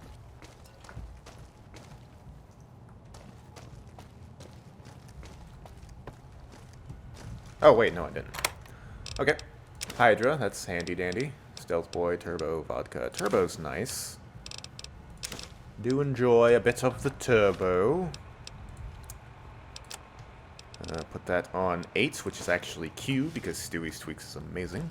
Oh, wait, no, I didn't. Okay. Hydra, that's handy dandy. Stealth Boy, Turbo, Vodka. Turbo's nice. Do enjoy a bit of the Turbo. Put that on 8, which is actually Q, because Stewie's Tweaks is amazing.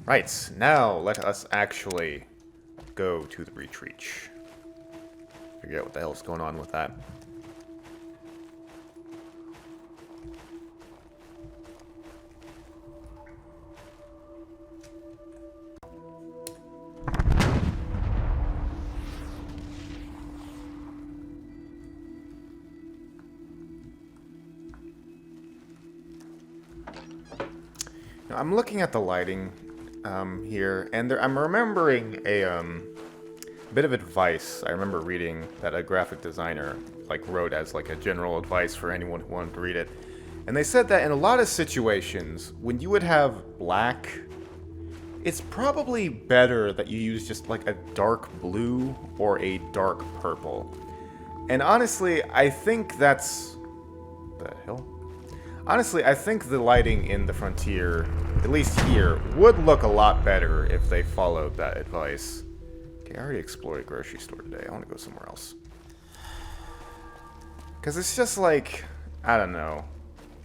Right, now let us actually go to the retreat. Figure out what the hell's going on with that. Now, I'm looking at the lighting here, and I'm remembering a bit of advice I remember reading that a graphic designer wrote as a general advice for anyone who wanted to read it. And they said that in a lot of situations, when you would have black, it's probably better that you use just a dark blue or a dark purple. And honestly, I think that's... the hell? Honestly, I think the lighting in the Frontier, at least here, would look a lot better if they followed that advice. Okay, I already explored a grocery store today. I want to go somewhere else. Because it's just I don't know.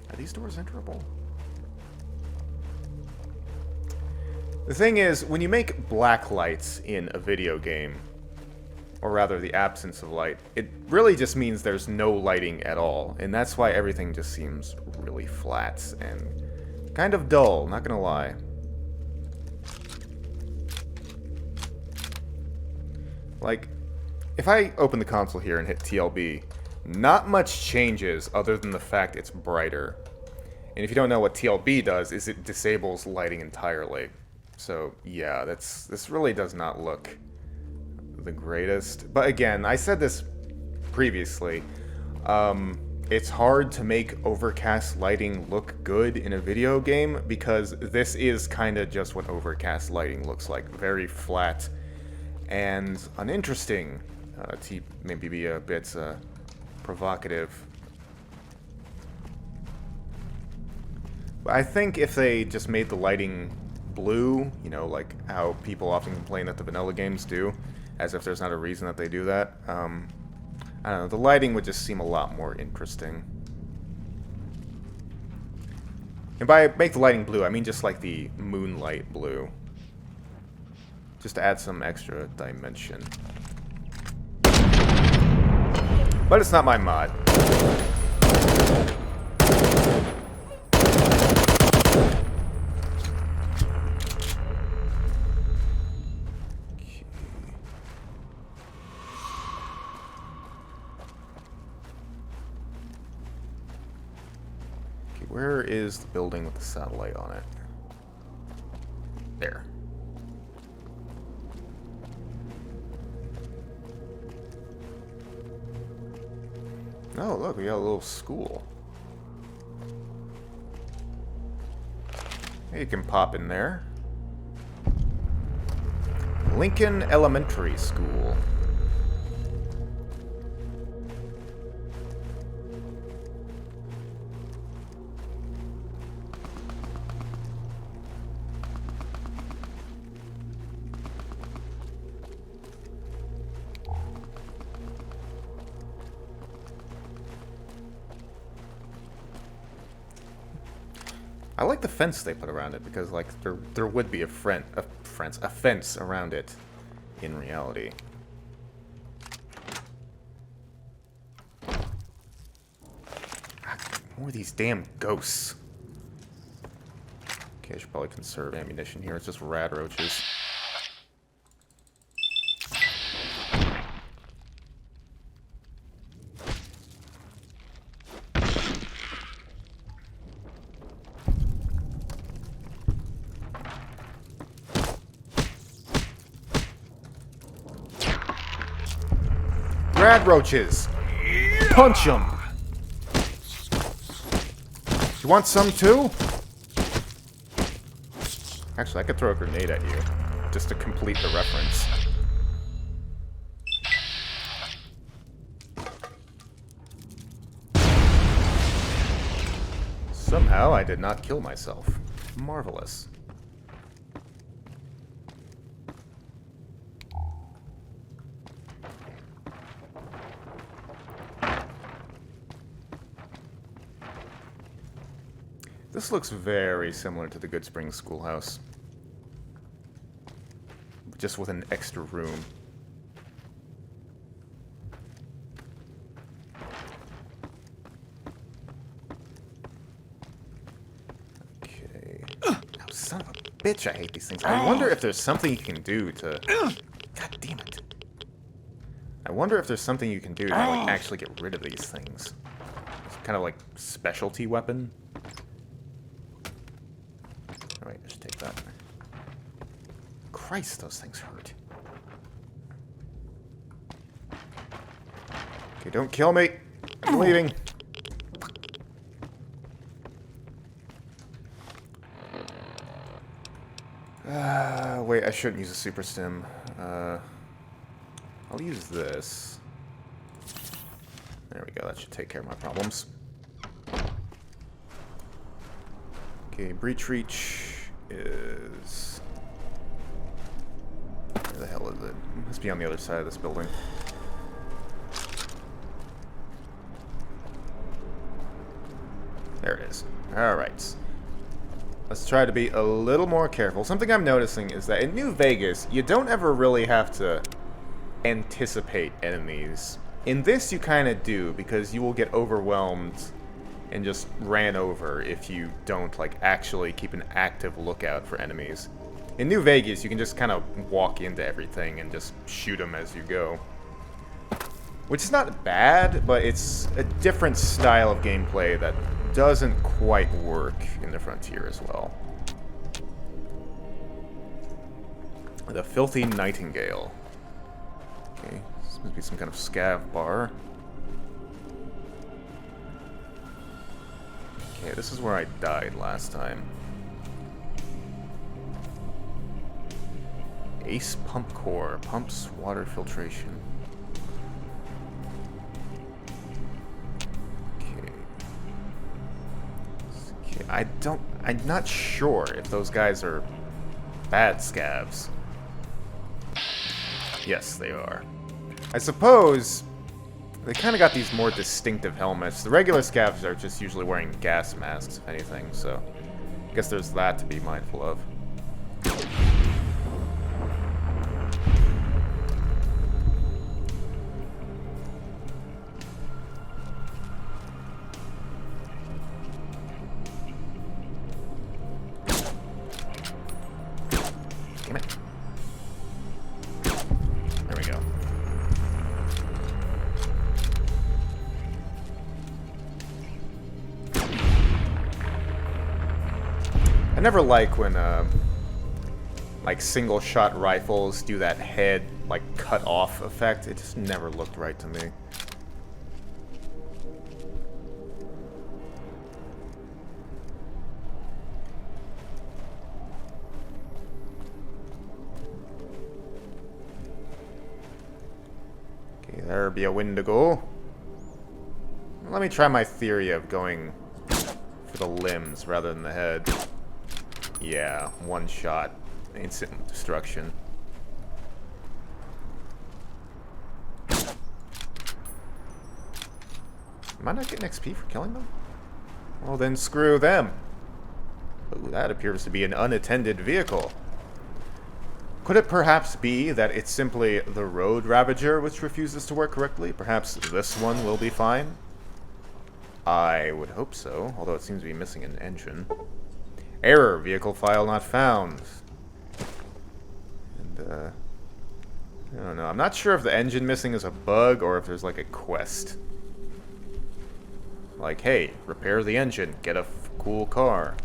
Are these doors enterable? The thing is, when you make black lights in a video game, or rather the absence of light, it really just means there's no lighting at all. And that's why everything just seems really flat and kind of dull, not gonna lie. If I open the console here and hit TLB, not much changes other than the fact it's brighter. And if you don't know what TLB does, is it disables lighting entirely. So yeah, this really does not look the greatest. But again, I said this previously, it's hard to make overcast lighting look good in a video game because this is kind of just what overcast lighting looks like. Very flat and uninteresting, to maybe be a bit provocative. But I think if they just made the lighting blue, like how people often complain that the vanilla games do, as if there's not a reason that they do that, I don't know, the lighting would just seem a lot more interesting. And by make the lighting blue, I mean just the moonlight blue. Just to add some extra dimension. But it's not my mod. Where is the building with the satellite on it? There. Oh, look, we got a little school. You can pop in there. Lincoln Elementary School. I like the fence they put around it because, there would be a fence around it in reality. More of these damn ghosts. Okay, I should probably conserve ammunition here. It's just rad roaches. rad roaches. Punch them. You want some too? Actually, I could throw a grenade at you, just to complete the reference. Somehow, I did not kill myself. Marvelous. This looks very similar to the Good Springs Schoolhouse. Just with an extra room. Okay. Oh, son of a bitch, I hate these things. I wonder if there's something you can do to... God damn it. I wonder if there's something you can do to like, actually get rid of these things. It's kind of like specialty weapon. Alright, let's take that. Christ, those things hurt. Okay, don't kill me. I'm bleeding. Wait, I shouldn't use a super stim. I'll use this. There we go, that should take care of my problems. Okay, breach reach is... Where the hell is it? It must be on the other side of this building. There it is. Alright. Let's try to be a little more careful. Something I'm noticing is that in New Vegas, you don't ever really have to anticipate enemies. In this, you kind of do, because you will get overwhelmed and just ran over if you don't, like, actually keep an active lookout for enemies. In New Vegas, you can just kind of walk into everything and just shoot them as you go. Which is not bad, but it's a different style of gameplay that doesn't quite work in the Frontier as well. The Filthy Nightingale. Okay, this must be some kind of scav bar. Okay, this is where I died last time. Ace Pump Core. Pumps water filtration. I'm not sure if those guys are bad scavs. Yes, they are. I suppose they kind of got these more distinctive helmets. The regular scavs are just usually wearing gas masks, if anything, so I guess there's that to be mindful of. I never like when, like, single-shot rifles do that head, like, cut-off effect. It just never looked right to me. Okay, there be a Wendigo. Let me try my theory of going for the limbs rather than the head. Yeah, one shot. Instant destruction. Am I not getting XP for killing them? Well then screw them. Ooh, that appears to be an unattended vehicle. Could it perhaps be that it's simply the Road Ravager which refuses to work correctly? Perhaps this one will be fine? I would hope so, although it seems to be missing an engine. Error, vehicle file not found. And, I don't know. I'm not sure if the engine missing is a bug or if there's like a quest. Like, hey, repair the engine, get a cool car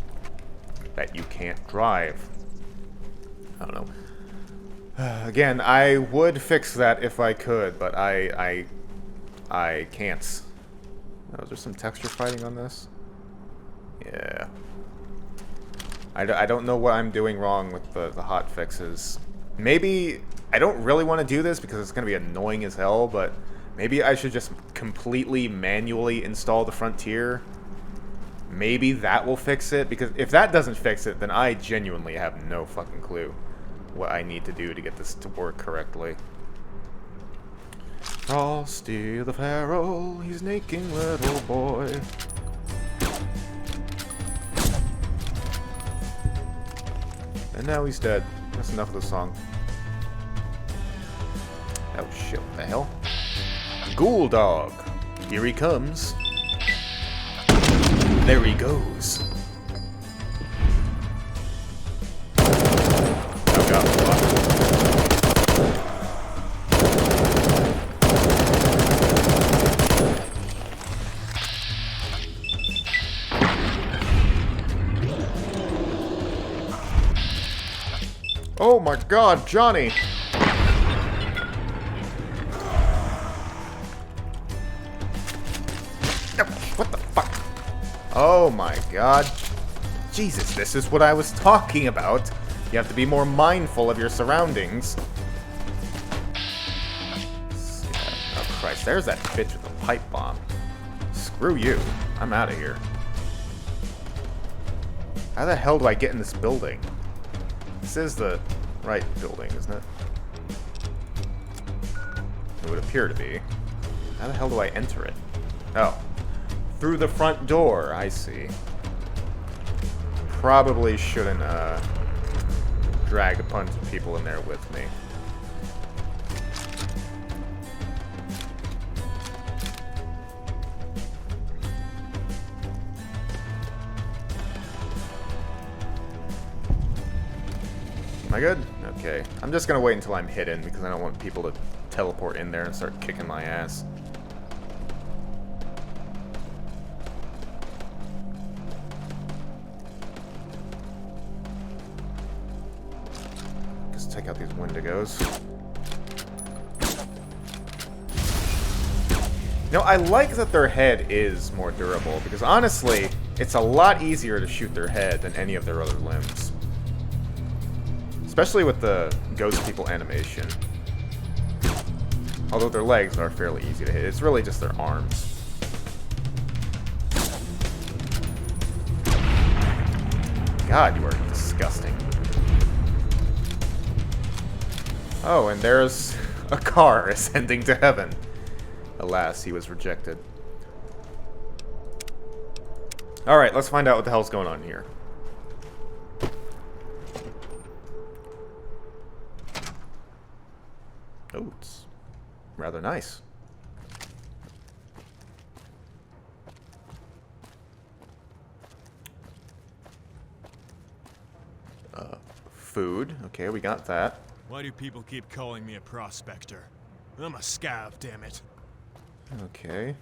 that you can't drive. I don't know. Again, I would fix that if I could, but I I can't. Oh, is there some texture fighting on this? Yeah. I don't know what I'm doing wrong with the hot fixes. Maybe I don't really want to do this because it's going to be annoying as hell, but maybe I should just completely manually install the Frontier. Maybe that will fix it, because if that doesn't fix it, then I genuinely have no fucking clue what I need to do to get this to work correctly. Frosty the Pharaoh, he's naking little boy. And now he's dead. That's enough of the song. Oh shit, what the hell? Ghoul Dog! Here he comes. There he goes. Oh god, fuck. Oh my god, Johnny! What the fuck? Oh my god. Jesus, this is what I was talking about. You have to be more mindful of your surroundings. Oh Christ, there's that bitch with the pipe bomb. Screw you. I'm out of here. How the hell do I get in this building? This is the right building, isn't it? It would appear to be. How the hell do I enter it? Oh. Through the front door, I see. Probably shouldn't, drag a bunch of people in there with me. Am I good? Okay. I'm just gonna wait until I'm hidden because I don't want people to teleport in there and start kicking my ass. Just take out these Wendigos. No, I like that their head is more durable because honestly, it's a lot easier to shoot their head than any of their other limbs. Especially with the ghost people animation. Although their legs are fairly easy to hit. It's really just their arms. God, you are disgusting. Oh, and there's a car ascending to heaven. Alas, he was rejected. Alright, let's find out what the hell's going on here. Oh, it's rather nice. Food. Okay, we got that.
Why do people keep calling me a prospector? I'm a scav, damn it.
Okay.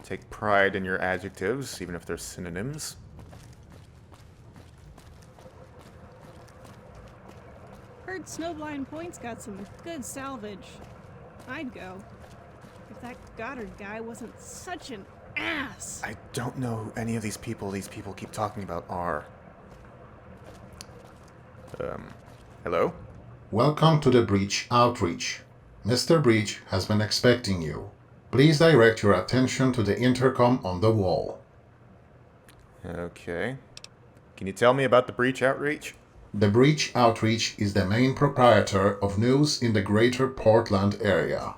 Take pride in your adjectives, even if they're synonyms.
Heard Snowblind Point's got some good salvage. I'd go. If that Goddard guy wasn't such an ass.
I don't know who any of these people keep talking about are. Hello?
Welcome to the Breach Outreach. Mr. Breach has been expecting you. Please direct your attention to the intercom on the wall.
Okay. Can you tell me about the Breach Outreach?
The Breach Outreach is the main proprietor of news in the greater Portland area.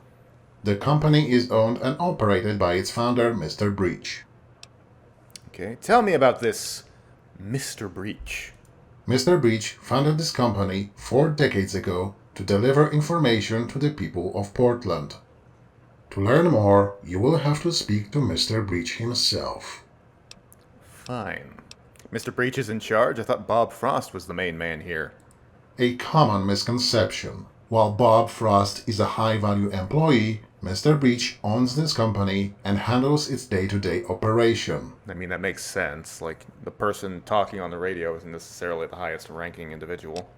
The company is owned and operated by its founder, Mr. Breach.
Okay, tell me about this Mr. Breach.
Mr. Breach founded this company 4 decades ago to deliver information to the people of Portland. To learn more, you will have to speak to Mr. Breach himself.
Fine. Mr. Breach is in charge? I thought Bob Frost was the main man here.
A common misconception. While Bob Frost is a high-value employee, Mr. Breach owns this company and handles its day-to-day operation.
I mean, that makes sense. Like, the person talking on the radio isn't necessarily the highest-ranking individual.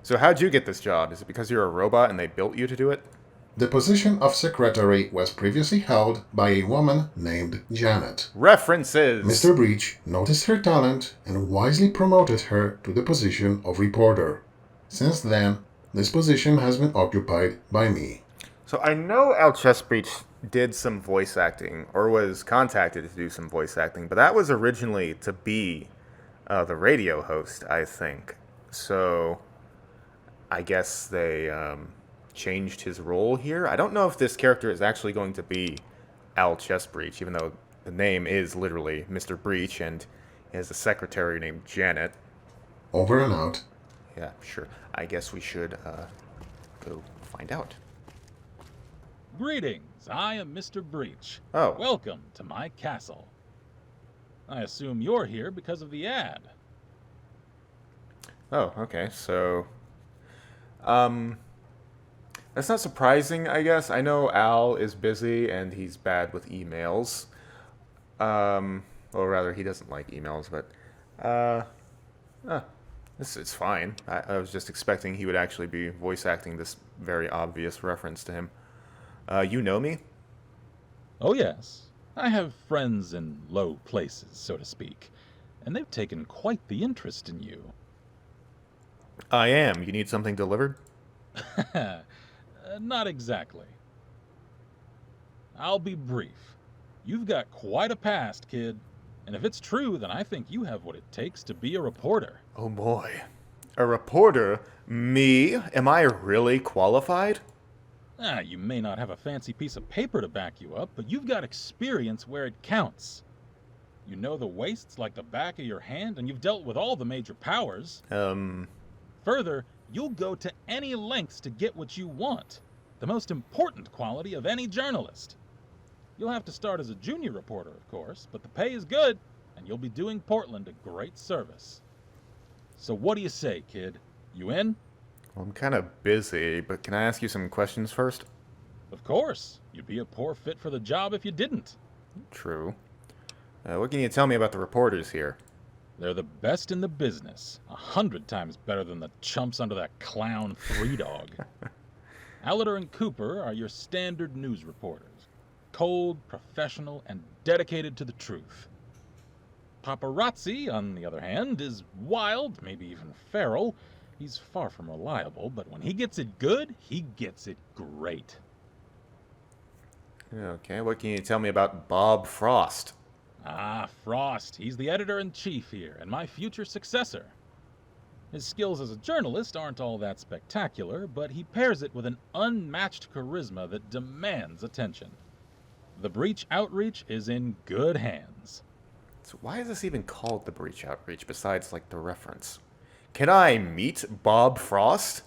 So how'd you get this job? Is it because you're a robot and they built you to do it?
The position of secretary was previously held by a woman named Janet.
References!
Mr. Breach noticed her talent and wisely promoted her to the position of reporter. Since then, this position has been occupied by me.
So I know Al Chessbreach did some voice acting, or was contacted to do some voice acting, but that was originally to be the radio host, I think. So I guess they changed his role here. I don't know if this character is actually going to be Al Chessbreach, even though the name is literally Mr. Breach, and he has a secretary named Janet.
Over and out.
Yeah, sure. I guess we should go find out.
Greetings, I am Mr. Breach.
Oh.
Welcome to my castle. I assume you're here because of the ad.
Oh, okay, so... that's not surprising, I guess. I know Al is busy and he's bad with emails. Or rather, he doesn't like emails, but... it's fine. I was just expecting he would actually be voice acting this very obvious reference to him. You know me?
Oh yes, I have friends in low places, so to speak, and they've taken quite the interest in you.
I am. You need something delivered?
Not exactly. I'll be brief. You've got quite a past, kid, and if it's true, then I think you have what it takes to be a reporter.
Oh boy. A reporter? Me? Am I really qualified?
You may not have a fancy piece of paper to back you up, but you've got experience where it counts. You know the wastes like the back of your hand, and you've dealt with all the major powers. Further, you'll go to any lengths to get what you want. The most important quality of any journalist. You'll have to start as a junior reporter, of course, but the pay is good, and you'll be doing Portland a great service. So what do you say, kid? You in?
Well, I'm kind of busy, but can I ask you some questions first?
Of course. You'd be a poor fit for the job if you didn't.
True. What can you tell me about the reporters here?
They're the best in the business. 100 times better than the chumps under that clown Three Dog. Alliter and Cooper are your standard news reporters. Cold, professional, and dedicated to the truth. Paparazzi, on the other hand, is wild, maybe even feral. He's far from reliable, but when he gets it good, he gets it great.
Okay, what can you tell me about Bob Frost?
Ah, Frost. He's the editor-in-chief here, and my future successor. His skills as a journalist aren't all that spectacular, but he pairs it with an unmatched charisma that demands attention. The Breach Outreach is in good hands.
So why is this even called the Breach Outreach, besides, like, the reference? Can I meet Bob Frost?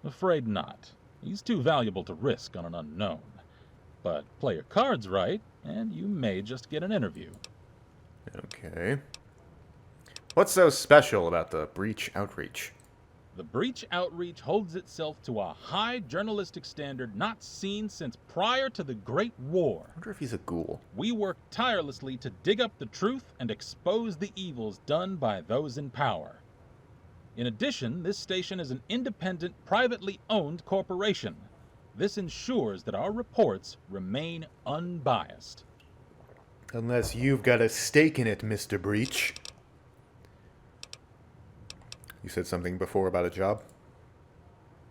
Afraid not. He's too valuable to risk on an unknown. But play your cards right, and you may just get an interview.
Okay. What's so special about the Breach Outreach?
The Breach Outreach holds itself to a high journalistic standard not seen since prior to the Great War.
I wonder if he's a ghoul.
We work tirelessly to dig up the truth and expose the evils done by those in power. In addition, this station is an independent, privately owned corporation. This ensures that our reports remain unbiased.
Unless you've got a stake in it, Mr. Breach. You said something before about a job?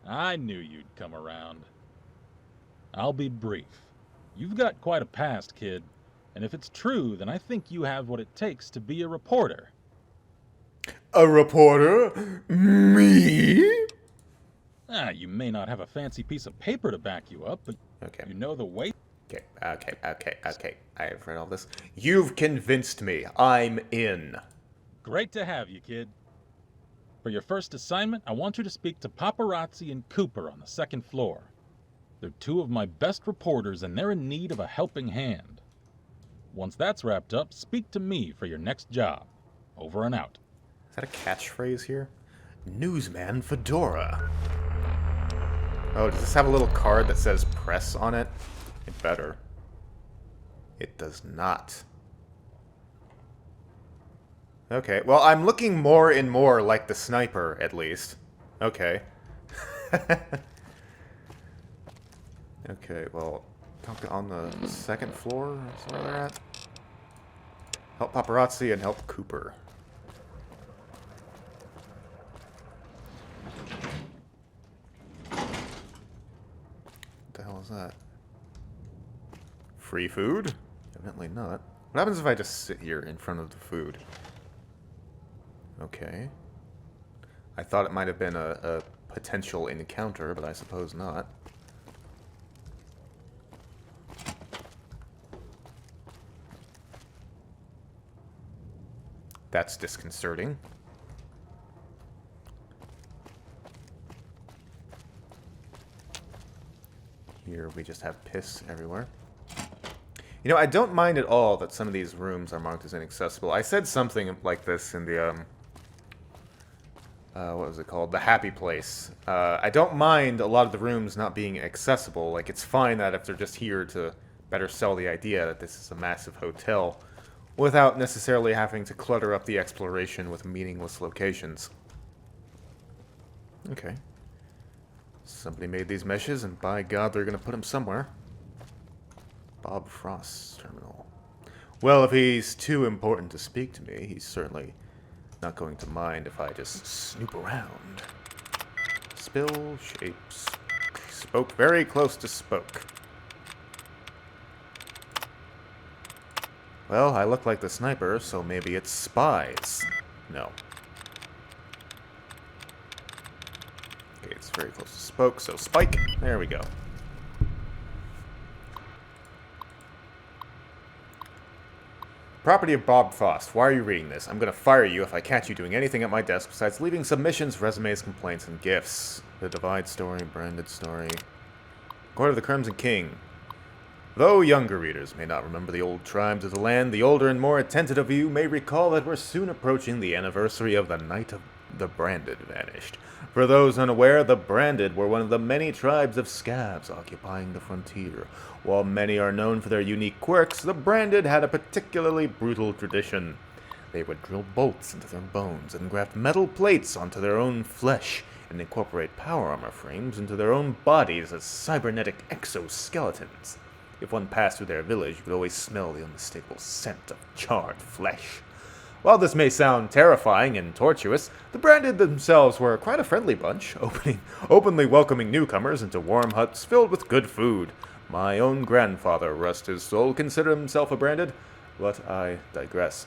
I knew you'd come around. I'll be brief. You've got quite a past, kid. And if it's true, then I think you have what it takes to be a reporter.
A reporter? Me?
You may not have a fancy piece of paper to back you up, but you know the way...
Okay. I've read all this. You've convinced me. I'm in.
Great to have you, kid. For your first assignment, I want you to speak to Paparazzi and Cooper on the second floor. They're two of my best reporters, and they're in need of a helping hand. Once that's wrapped up, speak to me for your next job. Over and out.
Is that a catchphrase here? Newsman Fedora. Oh, does this have a little card that says press on it? It better. It does not. Okay, well, I'm looking more and more like the sniper, at least. Okay. Okay, well, on the second floor is where they're at. Help Paparazzi and help Cooper. What the hell is that? Free food? Evidently not. What happens if I just sit here in front of the food? Okay. I thought it might have been a potential encounter, but I suppose not. That's disconcerting. Here we just have piss everywhere. You know, I don't mind at all that some of these rooms are marked as inaccessible. I said something like this in the, what was it called? The Happy Place. I don't mind a lot of the rooms not being accessible. Like, it's fine that if they're just here to better sell the idea that this is a massive hotel, without necessarily having to clutter up the exploration with meaningless locations. Okay. Somebody made these meshes, and by God, they're going to put them somewhere. Bob Frost's terminal. Well, if he's too important to speak to me, he's certainly not going to mind if I just snoop around. Spill, shapes. Spoke very close to spoke. Well, I look like the sniper, so maybe it's spies. No. Okay, it's very close to spoke, so spike. There we go. Property of Bob Frost. Why are you reading this? I'm going to fire you if I catch you doing anything at my desk besides leaving submissions, resumes, complaints, and gifts. The Divide story, branded story. Court of the Crimson King. Though younger readers may not remember the old tribes of the land, the older and more attentive of you may recall that we're soon approaching the anniversary of the night of the Branded vanished. For those unaware, the Branded were one of the many tribes of scabs occupying the frontier. While many are known for their unique quirks, the Branded had a particularly brutal tradition. They would drill bolts into their bones and graft metal plates onto their own flesh and incorporate power armor frames into their own bodies as cybernetic exoskeletons. If one passed through their village, you would always smell the unmistakable scent of charred flesh. While this may sound terrifying and tortuous, the Branded themselves were quite a friendly bunch, openly welcoming newcomers into warm huts filled with good food. My own grandfather, rest his soul, considered himself a Branded, but I digress.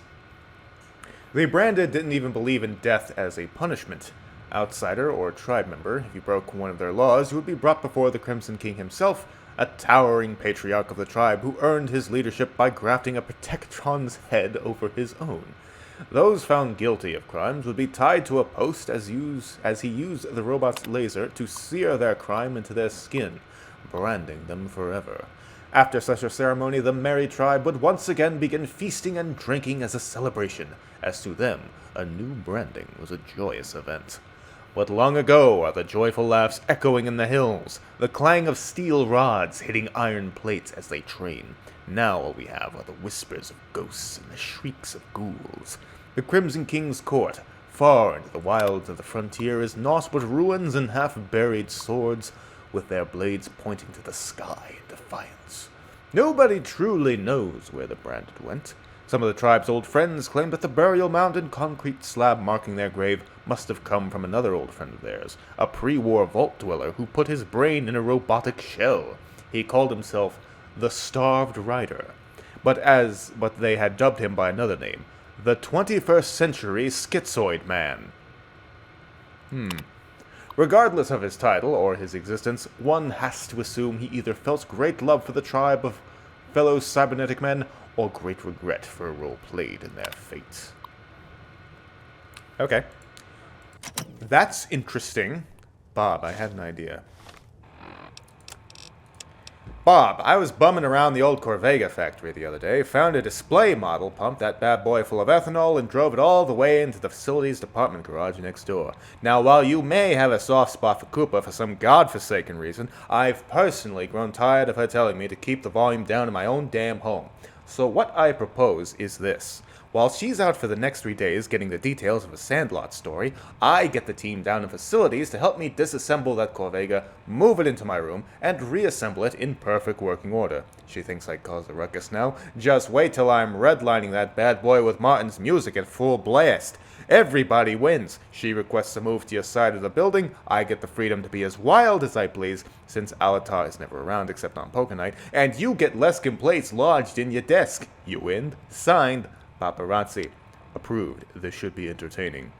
The Branded didn't even believe in death as a punishment. Outsider or tribe member, if you broke one of their laws, you would be brought before the Crimson King himself, a towering patriarch of the tribe who earned his leadership by grafting a protectron's head over his own. Those found guilty of crimes would be tied to a post as he used the robot's laser to sear their crime into their skin, branding them forever. After such a ceremony, the merry tribe would once again begin feasting and drinking as a celebration, as to them, a new branding was a joyous event. But long ago are the joyful laughs echoing in the hills, the clang of steel rods hitting iron plates as they train. Now all we have are the whispers of ghosts and the shrieks of ghouls. The Crimson King's court, far into the wilds of the frontier, is naught but ruins and half-buried swords, with their blades pointing to the sky in defiance. Nobody truly knows where the Branded went. Some of the tribe's old friends claim that the burial mound and concrete slab marking their grave must have come from another old friend of theirs, a pre-war vault dweller who put his brain in a robotic shell. He called himself the Starved Rider, but they had dubbed him by another name, the 21st Century Schizoid Man. Regardless of his title or his existence, one has to assume he either felt great love for the tribe of fellow cybernetic men, or great regret for a role played in their fate. Okay. That's interesting. Bob, I had an idea. Bob, I was bumming around the old Corvega factory the other day, found a display model, pumped that bad boy full of ethanol, and drove it all the way into the facility's department garage next door. Now, while you may have a soft spot for Cooper for some godforsaken reason, I've personally grown tired of her telling me to keep the volume down in my own damn home. So what I propose is this. While she's out for the next 3 days getting the details of a Sandlot story, I get the team down in facilities to help me disassemble that Corvega, move it into my room, and reassemble it in perfect working order. She thinks I caused a ruckus now. Just wait till I'm redlining that bad boy with Martin's music at full blast. Everybody wins. She requests a move to your side of the building. I get the freedom to be as wild as I please, since Alatar is never around except on poker night, and you get less complaints lodged in your desk. You win. Signed, Paparazzi. Approved. This should be entertaining.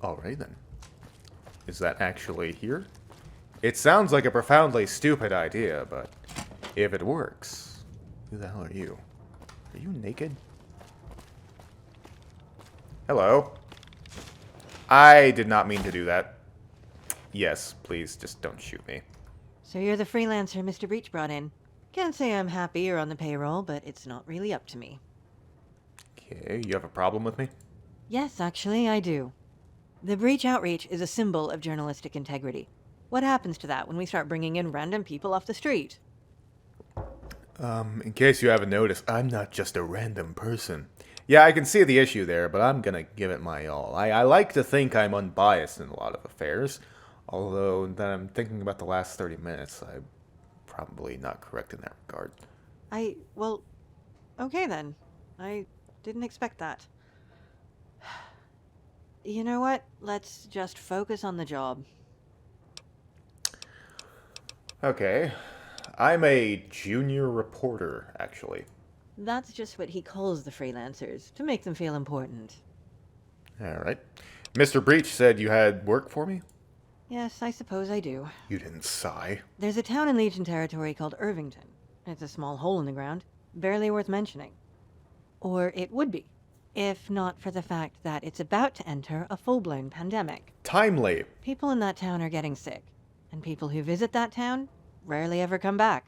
Alright then. Is that actually here? It sounds like a profoundly stupid idea, but if it works... Who the hell are you? Are you naked? Hello. I did not mean to do that. Yes, please, just don't shoot me.
So you're the freelancer Mr. Breach brought in. Can't say I'm happy or on the payroll, but it's not really up to me.
Okay, you have a problem with me?
Yes, actually, I do. The Breach outreach is a symbol of journalistic integrity. What happens to that when we start bringing in random people off the street?
In case you haven't noticed, I'm not just a random person. Yeah, I can see the issue there, but I'm gonna give it my all. I like to think I'm unbiased in a lot of affairs, although that I'm thinking about the last 30 minutes, I'm probably not correct in that regard.
Well, okay then. I didn't expect that. You know what? Let's just focus on the job.
Okay. I'm a junior reporter, actually.
That's just what he calls the freelancers, to make them feel important.
Alright. Mr. Breach said you had work for me?
Yes, I suppose I do.
You didn't sigh.
There's a town in Legion territory called Irvington. It's a small hole in the ground, barely worth mentioning. Or it would be, if not for the fact that it's about to enter a full-blown pandemic.
Timely.
People in that town are getting sick, and people who visit that town rarely ever come back.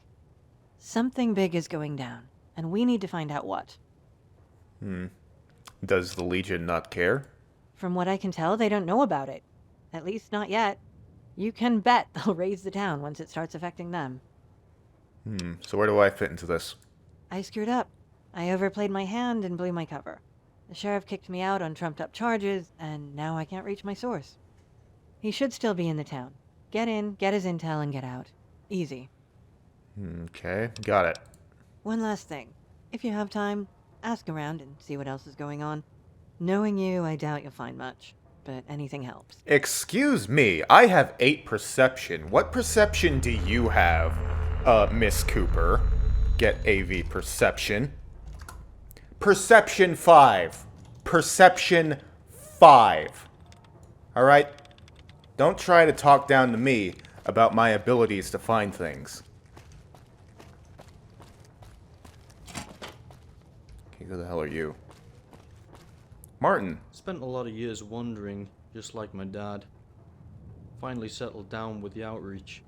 Something big is going down, and we need to find out what.
Does the Legion not care?
From what I can tell, they don't know about it. At least not yet. You can bet they'll raise the town once it starts affecting them.
So where do I fit into this?
I screwed up. I overplayed my hand and blew my cover. The sheriff kicked me out on trumped-up charges, and now I can't reach my source. He should still be in the town. Get in, get his intel, and get out. Easy.
Okay, got it.
One last thing. If you have time, ask around and see what else is going on. Knowing you, I doubt you'll find much, but anything helps.
Excuse me, I have 8 perception. What perception do you have, Miss Cooper? Get AV perception. Perception 5. Perception 5. Alright? Don't try to talk down to me about my abilities to find things. Okay, who the hell are you? Martin.
Spent a lot of years wandering, just like my dad. Finally settled down with the outreach.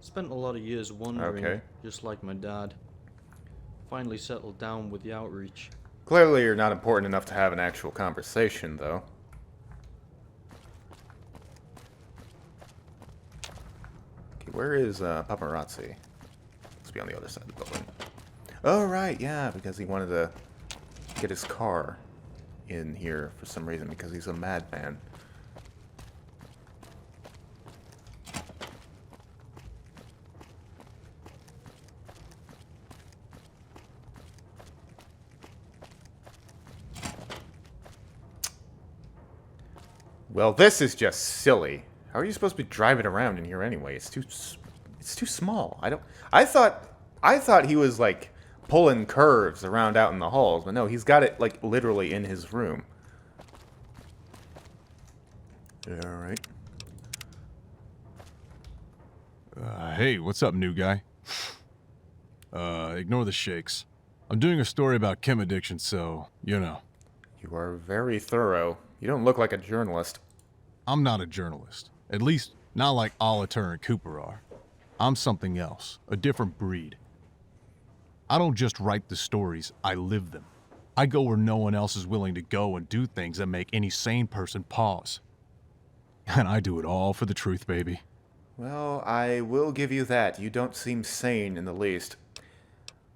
Spent a lot of years wandering, just like my dad. Finally settled down with the outreach.
Clearly you're not important enough to have an actual conversation, though. Okay, where is Paparazzi? Must be on the other side of the building. Oh, right, yeah, because he wanted to get his car in here for some reason, because he's a madman. Well, this is just silly. How are you supposed to be driving around in here anyway? It's too small. I thought he was like pulling curves around out in the halls, but no, he's got it like literally in his room. All right.
Hey, what's up, new guy? Ignore the shakes. I'm doing a story about chem addiction, so, you know.
You are very thorough. You don't look like a journalist.
I'm not a journalist. At least, not like Olater and Cooper are. I'm something else. A different breed. I don't just write the stories, I live them. I go where no one else is willing to go and do things that make any sane person pause. And I do it all for the truth, baby.
Well, I will give you that. You don't seem sane in the least.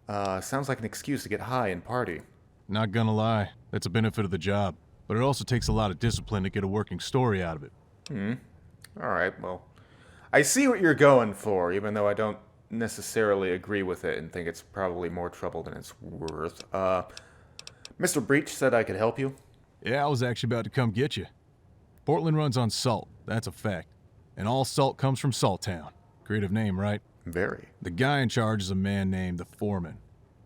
Sounds like an excuse to get high and party.
Not gonna lie, that's a benefit of the job. But it also takes a lot of discipline to get a working story out of it.
Alright, well, I see what you're going for, even though I don't necessarily agree with it and think it's probably more trouble than it's worth. Mr. Breach said I could help you?
Yeah, I was actually about to come get you. Portland runs on salt, that's a fact. And all salt comes from Salt Town. Creative name, right?
Very.
The guy in charge is a man named the Foreman.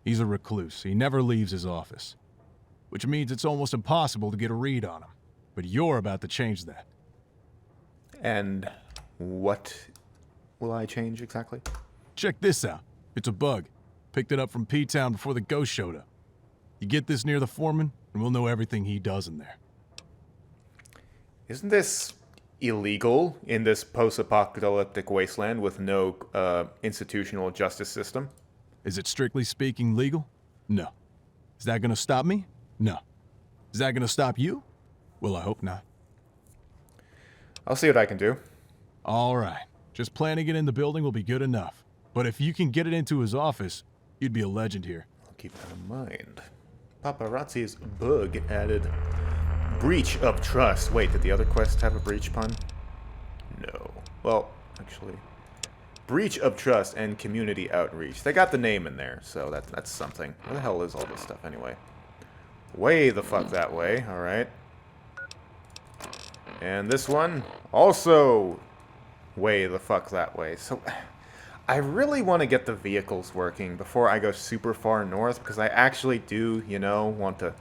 He's a recluse. He never leaves his office. Which means it's almost impossible to get a read on him. But you're about to change that.
And what will I change exactly?
Check this out. It's a bug. Picked it up from P-Town before the ghost showed up. You get this near the Foreman, and we'll know everything he does in there.
Isn't this illegal in this post-apocalyptic wasteland with no institutional justice system?
Is it strictly speaking legal? No. Is that gonna stop me? No. Is that gonna stop you? Well, I hope not.
I'll see what I can do.
All right. Just planting it in the building will be good enough. But if you can get it into his office, you'd be a legend here.
I'll keep that in mind. Paparazzi's bug added breach of trust. Wait, did the other quest have a breach pun? No. Well, actually, breach of trust and community outreach. They got the name in there, so that's something. Where the hell is all this stuff anyway? Way the fuck that way, alright. And this one, also way the fuck that way. So, I really want to get the vehicles working before I go super far north, because I actually do, you know, want to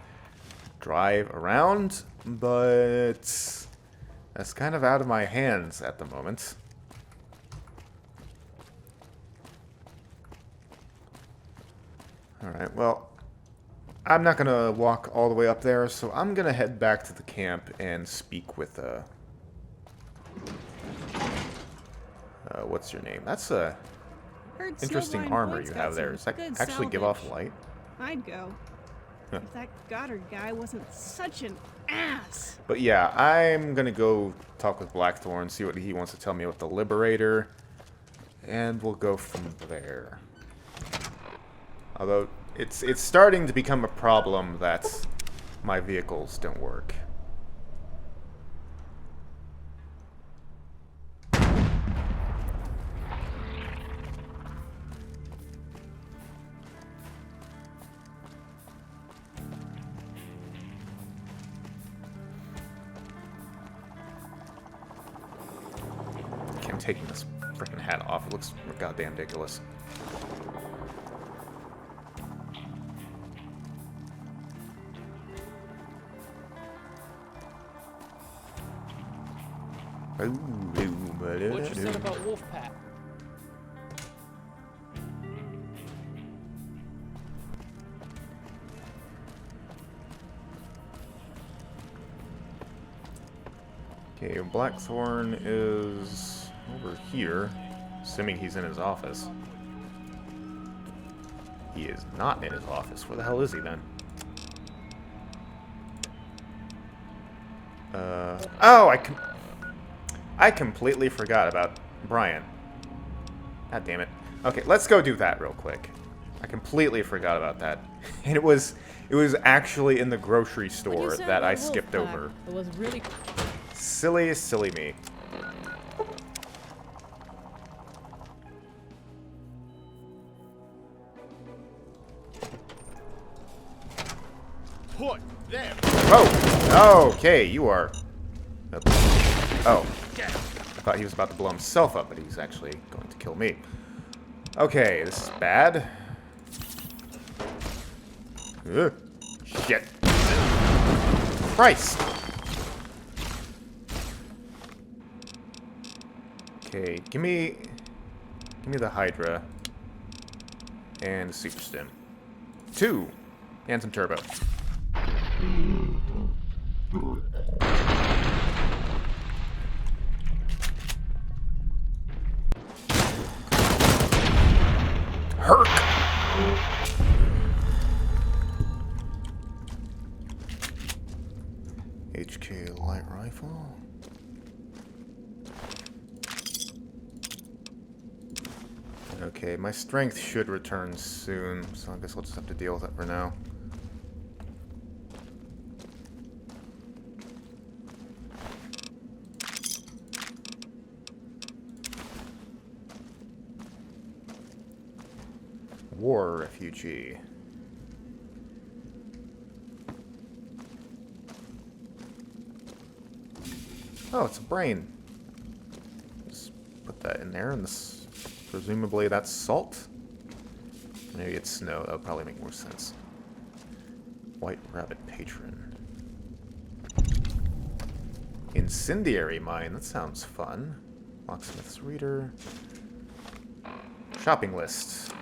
drive around, but that's kind of out of my hands at the moment. Alright, well, I'm not going to walk all the way up there, so I'm going to head back to the camp and speak with, what's your name? That's a interesting armor you have there. Does that actually give off light?
I'd go. If that Goddard guy wasn't such an ass.
But yeah, I'm going to go talk with Blackthorn, see what he wants to tell me about the Liberator, and we'll go from there. Although, it's starting to become a problem that my vehicles don't work. Okay, I'm taking this freaking hat off. It looks goddamn ridiculous.
What you said about Wolfpack?
Okay, Blackthorn is over here, assuming he's in his office. He is not in his office. Where the hell is he then? Oh, I completely forgot about Brian. God damn it. Okay, let's go do that real quick. I completely forgot about that. And it was actually in the grocery store that I skipped over.
It was really
Silly me.
Put them.
Oh! Okay, you are... Oh. I thought he was about to blow himself up, but he's actually going to kill me. Okay, this is bad. Ugh. Shit. Christ! Okay, give me the Hydra. And the Super Stim. 2! And some Turbo. Herc! HK light rifle. Okay, my strength should return soon, so I guess we'll just have to deal with it for now. refugee. Oh, it's a brain. Just put that in there, and this, presumably that's salt. Maybe it's snow. That would probably make more sense. White rabbit patron. Incendiary mine. That sounds fun. Locksmith's reader. Shopping list.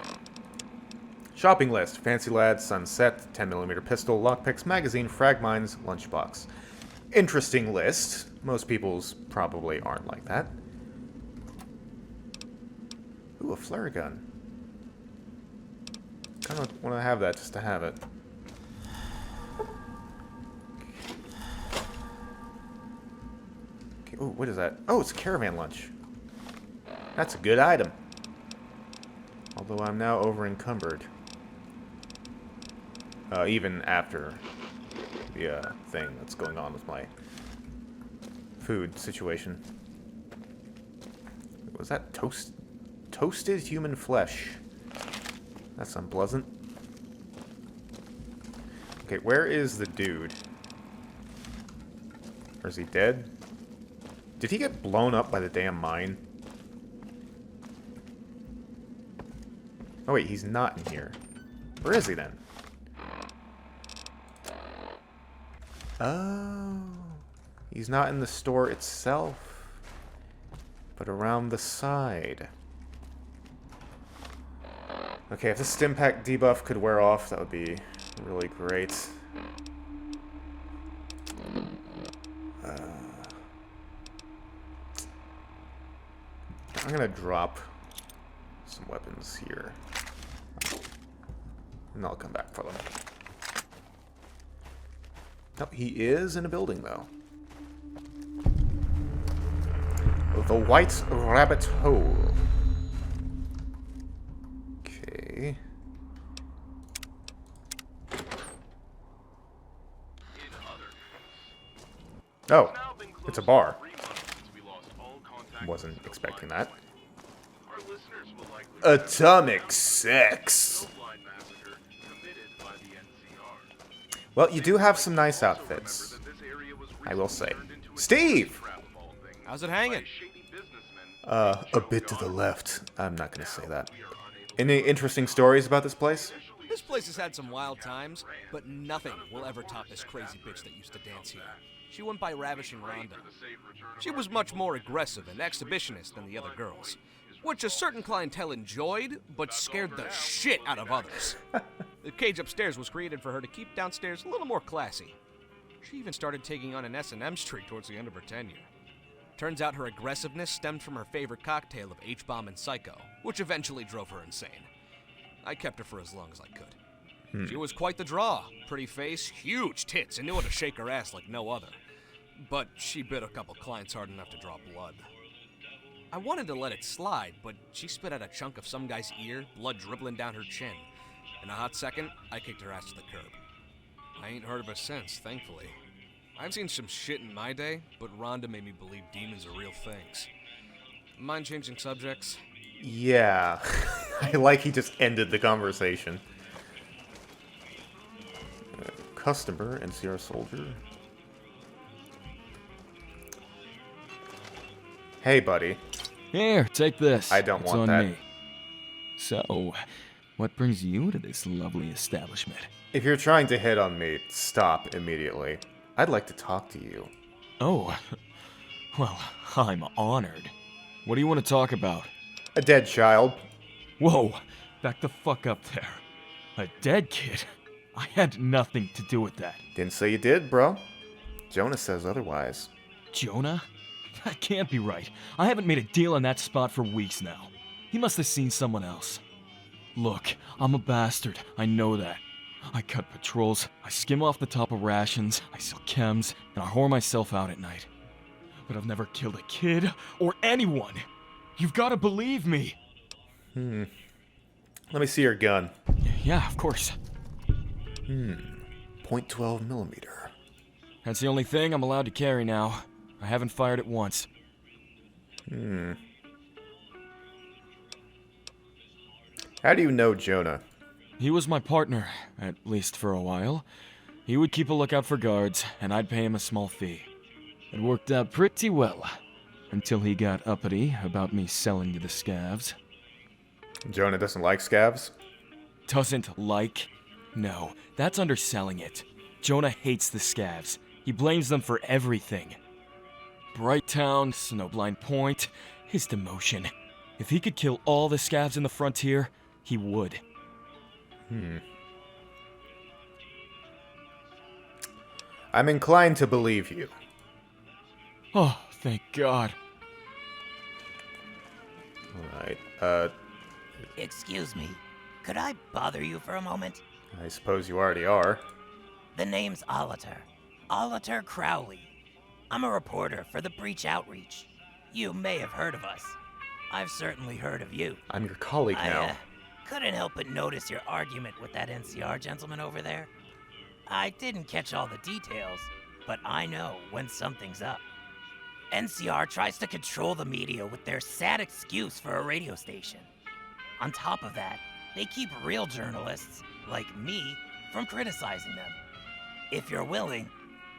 Shopping list. Fancy lad, sunset, 10mm pistol, lockpicks, magazine, frag mines, lunchbox. Interesting list. Most people's probably aren't like that. Ooh, a flare gun. Kind of want to have that just to have it. Okay. Ooh, what is that? Oh, it's a caravan lunch. That's a good item. Although I'm now over encumbered. Even after the thing that's going on with my food situation. Was that toasted human flesh? That's unpleasant. Okay, where is the dude? Or is he dead? Did he get blown up by the damn mine? Oh wait, he's not in here. Where is he then? Oh, he's not in the store itself, but around the side. Okay, if the stim pack debuff could wear off, that would be really great. I'm gonna drop some weapons here, and I'll come back for them. Oh, he is in a building, though. The White Rabbit Hole. Okay. Oh, it's a bar. Wasn't expecting that. Atomic sex. Well, you do have some nice outfits, I will say. Steve!
How's it hanging?
A bit to the left. I'm not gonna say that. Any interesting stories about this place?
This place has had some wild times, but nothing will ever top this crazy bitch that used to dance here. She went by Ravishing Rhonda. She was much more aggressive and exhibitionist than the other girls, which a certain clientele enjoyed, but scared the shit out of others. The cage upstairs was created for her to keep downstairs a little more classy. She even started taking on an S&M streak towards the end of her tenure. Turns out her aggressiveness stemmed from her favorite cocktail of H-bomb and Psycho, which eventually drove her insane. I kept her for as long as I could. She was quite the draw. Pretty face, huge tits, and knew how to shake her ass like no other. But she bit a couple clients hard enough to draw blood. I wanted to let it slide, but she spit out a chunk of some guy's ear, blood dribbling down her chin. In a hot second, I kicked her ass to the curb. I ain't heard of her since, thankfully. I've seen some shit in my day, but Rhonda made me believe demons are real things. Mind changing subjects?
Yeah. I like he just ended the conversation. Customer, NCR soldier. Hey, buddy.
Here, take this.
I don't
it's
want
on
that.
Me. So, what brings you to this lovely establishment?
If you're trying to hit on me, stop immediately. I'd like to talk to you.
Oh, well, I'm honored. What do you want to talk about?
A dead child.
Whoa, back the fuck up there. A dead kid? I had nothing to do with that.
Didn't say you did, bro. Jonah says otherwise.
Jonah? That can't be right. I haven't made a deal on that spot for weeks now. He must have seen someone else. Look, I'm a bastard. I know that. I cut patrols, I skim off the top of rations, I sell chems, and I whore myself out at night. But I've never killed a kid or anyone. You've got to believe me.
Let me see your gun.
Yeah, of course.
.12mm.
That's the only thing I'm allowed to carry now. I haven't fired it once.
How do you know Jonah?
He was my partner, at least for a while. He would keep a lookout for guards, and I'd pay him a small fee. It worked out pretty well, until he got uppity about me selling to the scavs.
Jonah doesn't like scavs?
Doesn't like? No, that's underselling it. Jonah hates the scavs. He blames them for everything. Brighttown, Snowblind Point, his demotion. If he could kill all the scavs in the frontier, he would.
I'm inclined to believe you.
Oh, thank God.
Alright,
Excuse me, could I bother you for a moment?
I suppose you already are.
The name's Oliver Crowley. I'm a reporter for the Breach Outreach. You may have heard of us. I've certainly heard of you.
I'm your colleague now.
I couldn't help but notice your argument with that NCR gentleman over there. I didn't catch all the details, but I know when something's up. NCR tries to control the media with their sad excuse for a radio station. On top of that, they keep real journalists, like me, from criticizing them. If you're willing,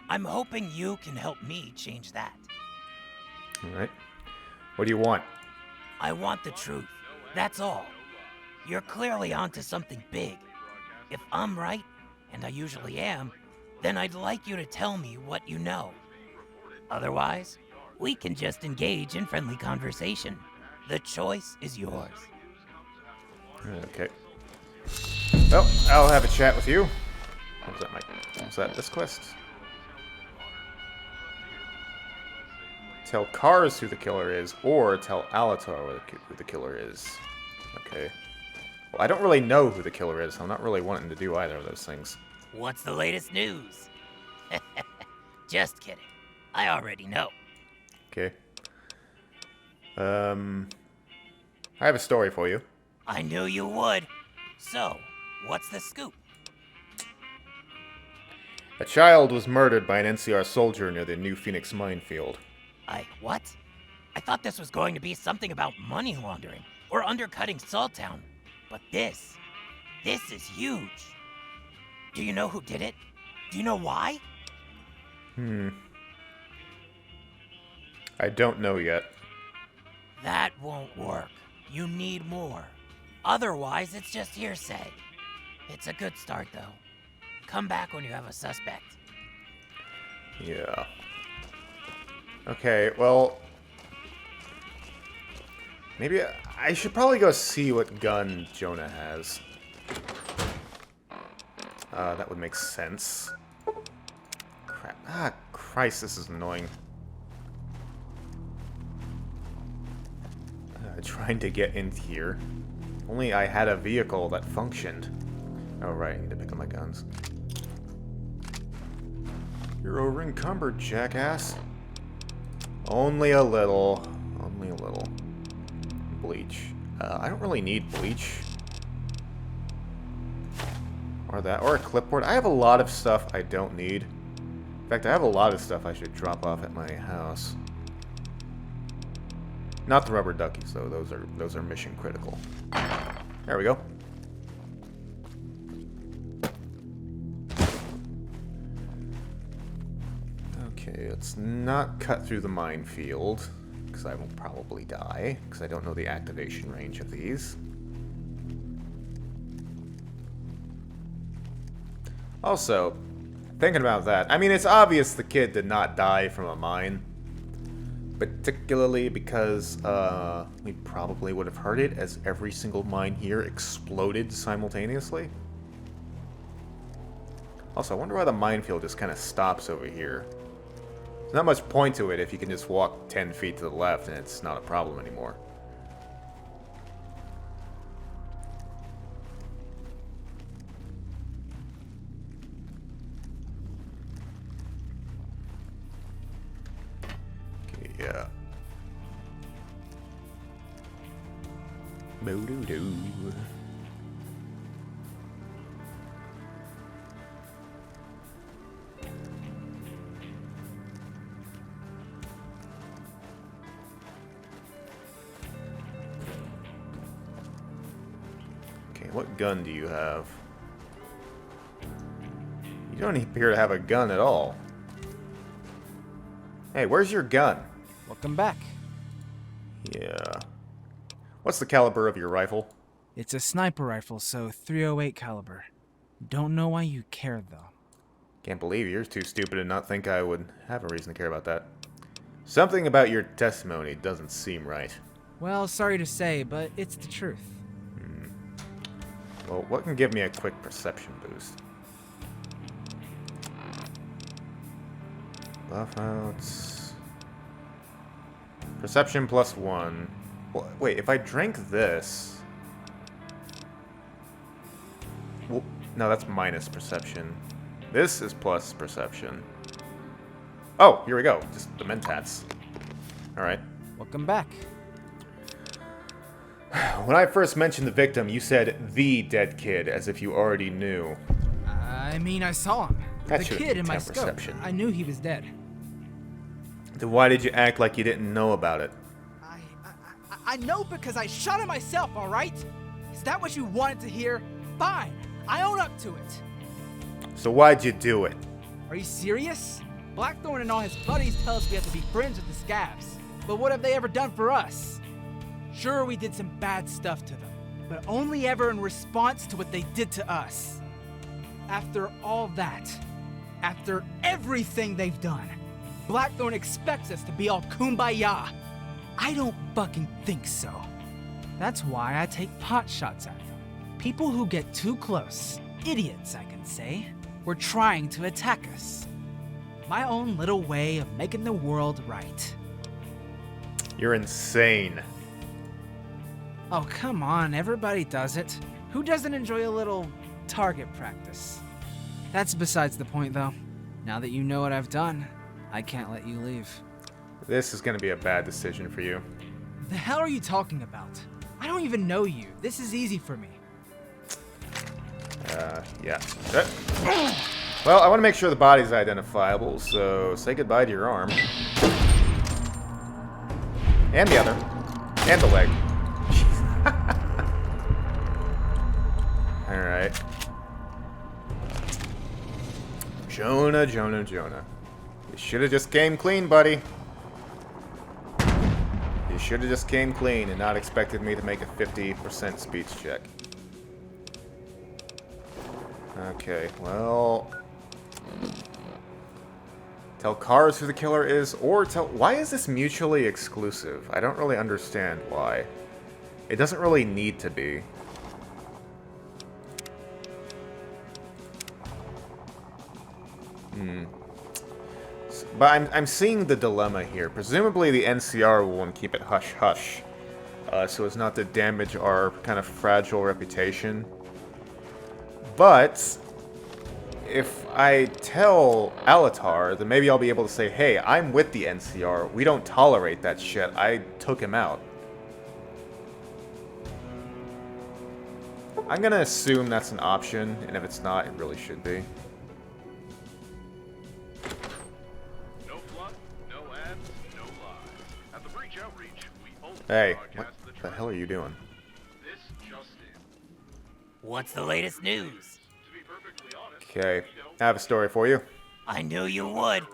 I'm hoping you can help me change that.
Alright. What do you want?
I want the truth. That's all. You're clearly onto something big. If I'm right, and I usually am, then I'd like you to tell me what you know. Otherwise, we can just engage in friendly conversation. The choice is yours.
Okay. Well, I'll have a chat with you. Was that this quest? Tell Cars who the killer is, or tell Alatar who the killer is. Okay. Well, I don't really know who the killer is, so I'm not really wanting to do either of those things.
What's the latest news? Just kidding. I already know.
Okay. I have a story for you.
I knew you would. So, what's the scoop?
A child was murdered by an NCR soldier near the New Phoenix minefield.
What? I thought this was going to be something about money laundering or undercutting Salttown. But this is huge. Do you know who did it? Do you know why?
I don't know yet.
That won't work. You need more. Otherwise, it's just hearsay. It's a good start, though. Come back when you have a suspect.
Yeah. Okay, well... maybe I should probably go see what gun Jonah has. That would make sense. Crap. Ah, Christ, this is annoying. Trying to get in here. Only I had a vehicle that functioned. Oh, right, I need to pick up my guns. You're over-encumbered, jackass. Only a little. Only a little. Bleach. I don't really need bleach. Or that. Or a clipboard. I have a lot of stuff I don't need. In fact, I have a lot of stuff I should drop off at my house. Not the rubber duckies, though. Those are mission critical. There we go. Okay, let's not cut through the minefield, because I will probably die, because I don't know the activation range of these. Also, thinking about that, I mean, it's obvious the kid did not die from a mine. Particularly because we probably would have heard it as every single mine here exploded simultaneously. Also, I wonder why the minefield just kind of stops over here. There's not much point to it if you can just walk 10 feet to the left and it's not a problem anymore. Yeah. Boo-doo-doo. What gun do you have? You don't appear to have a gun at all. Hey, where's your gun?
Welcome back.
Yeah. What's the caliber of your rifle?
It's a sniper rifle, so .308 caliber. Don't know why you care, though.
Can't believe you're too stupid to not think I would have a reason to care about that. Something about your testimony doesn't seem right.
Well, sorry to say, but it's the truth.
Well, what can give me a quick perception boost? Buff outs. Perception +1. Well, wait, if I drink this... Well, no, that's minus perception. This is plus perception. Oh, here we go. Just the mentats. Alright.
Welcome back.
When I first mentioned the victim, you said the dead kid, as if you already knew.
I mean, I saw him.
That
The
shouldn't
kid
be
in my
count
scope.
perception.
I knew he was dead.
Then why did you act like you didn't know about it?
I know because I shot him myself, alright? Is that what you wanted to hear? Fine. I own up to it.
So why'd you do it?
Are you serious? Blackthorn and all his buddies tell us we have to be friends with the scabs. But what have they ever done for us? Sure, we did some bad stuff to them, but only ever in response to what they did to us. After all that, after everything they've done, Blackthorn expects us to be all kumbaya. I don't fucking think so. That's why I take pot shots at them. People who get too close, idiots I can say, were trying to attack us. My own little way of making the world right.
You're insane.
Oh, come on, everybody does it. Who doesn't enjoy a little target practice? That's besides the point, though. Now that you know what I've done, I can't let you leave.
This is gonna be a bad decision for you.
The hell are you talking about? I don't even know you. This is easy for me.
Yeah. Well, I want to make sure the body's identifiable, so say goodbye to your arm. And the other. And the leg. Alright. Jonah. You should have just came clean, buddy. You should have just came clean and not expected me to make a 50% speech check. Okay, well... Tell Cars who the killer is, or tell... Why is this mutually exclusive? I don't really understand why. It doesn't really need to be. But I'm seeing the dilemma here. Presumably the NCR will want to keep it hush-hush, so as not to damage our kind of fragile reputation. But if I tell Alatar, then maybe I'll be able to say, hey, I'm with the NCR. We don't tolerate that shit. I took him out. I'm gonna assume that's an option, and if it's not, it really should be. Hey, what the hell are you doing?
What's the latest news?
Okay, I have a story for you.
I knew you would.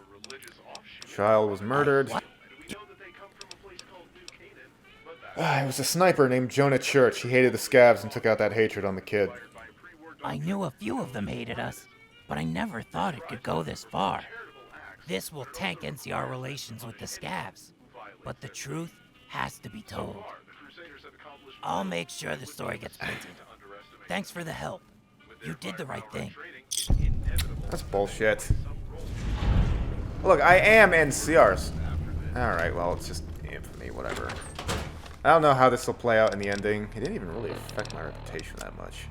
Child was murdered. It was a sniper named Jonah Church. He hated the scabs and took out that hatred on the kid.
I knew a few of them hated us, but I never thought it could go this far. This will tank NCR relations with the scabs, but the truth has to be told. I'll make sure the story gets printed. Thanks for the help. You did the right thing.
That's bullshit. Look, I am NCR's. Alright, well, it's just infamy, whatever. I don't know how this will play out in the ending. It didn't even really affect my reputation that much.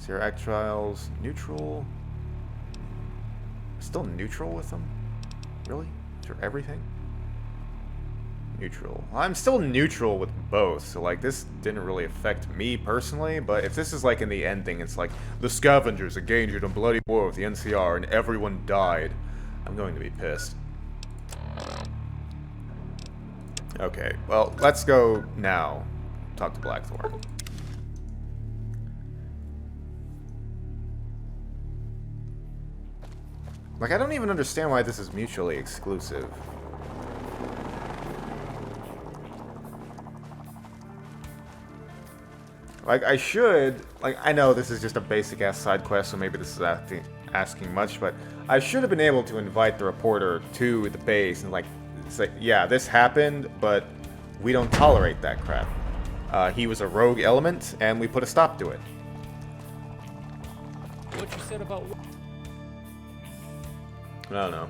Zero act trials, neutral. Still neutral with them? Really? For everything? Neutral. I'm still neutral with both, so like this didn't really affect me personally, but if this is like in the ending, it's like the scavengers engaged in a bloody war with the NCR and everyone died, I'm going to be pissed. Okay, well, let's go now talk to Blackthorn. Like, I don't even understand why this is mutually exclusive. Like, I should... Like, I know this is just a basic-ass side quest, so maybe this is asking much, but I should have been able to invite the reporter to the base and, like, say, yeah, this happened, but we don't tolerate that crap. He was a rogue element, and we put a stop to it.
What you said about...
I don't know.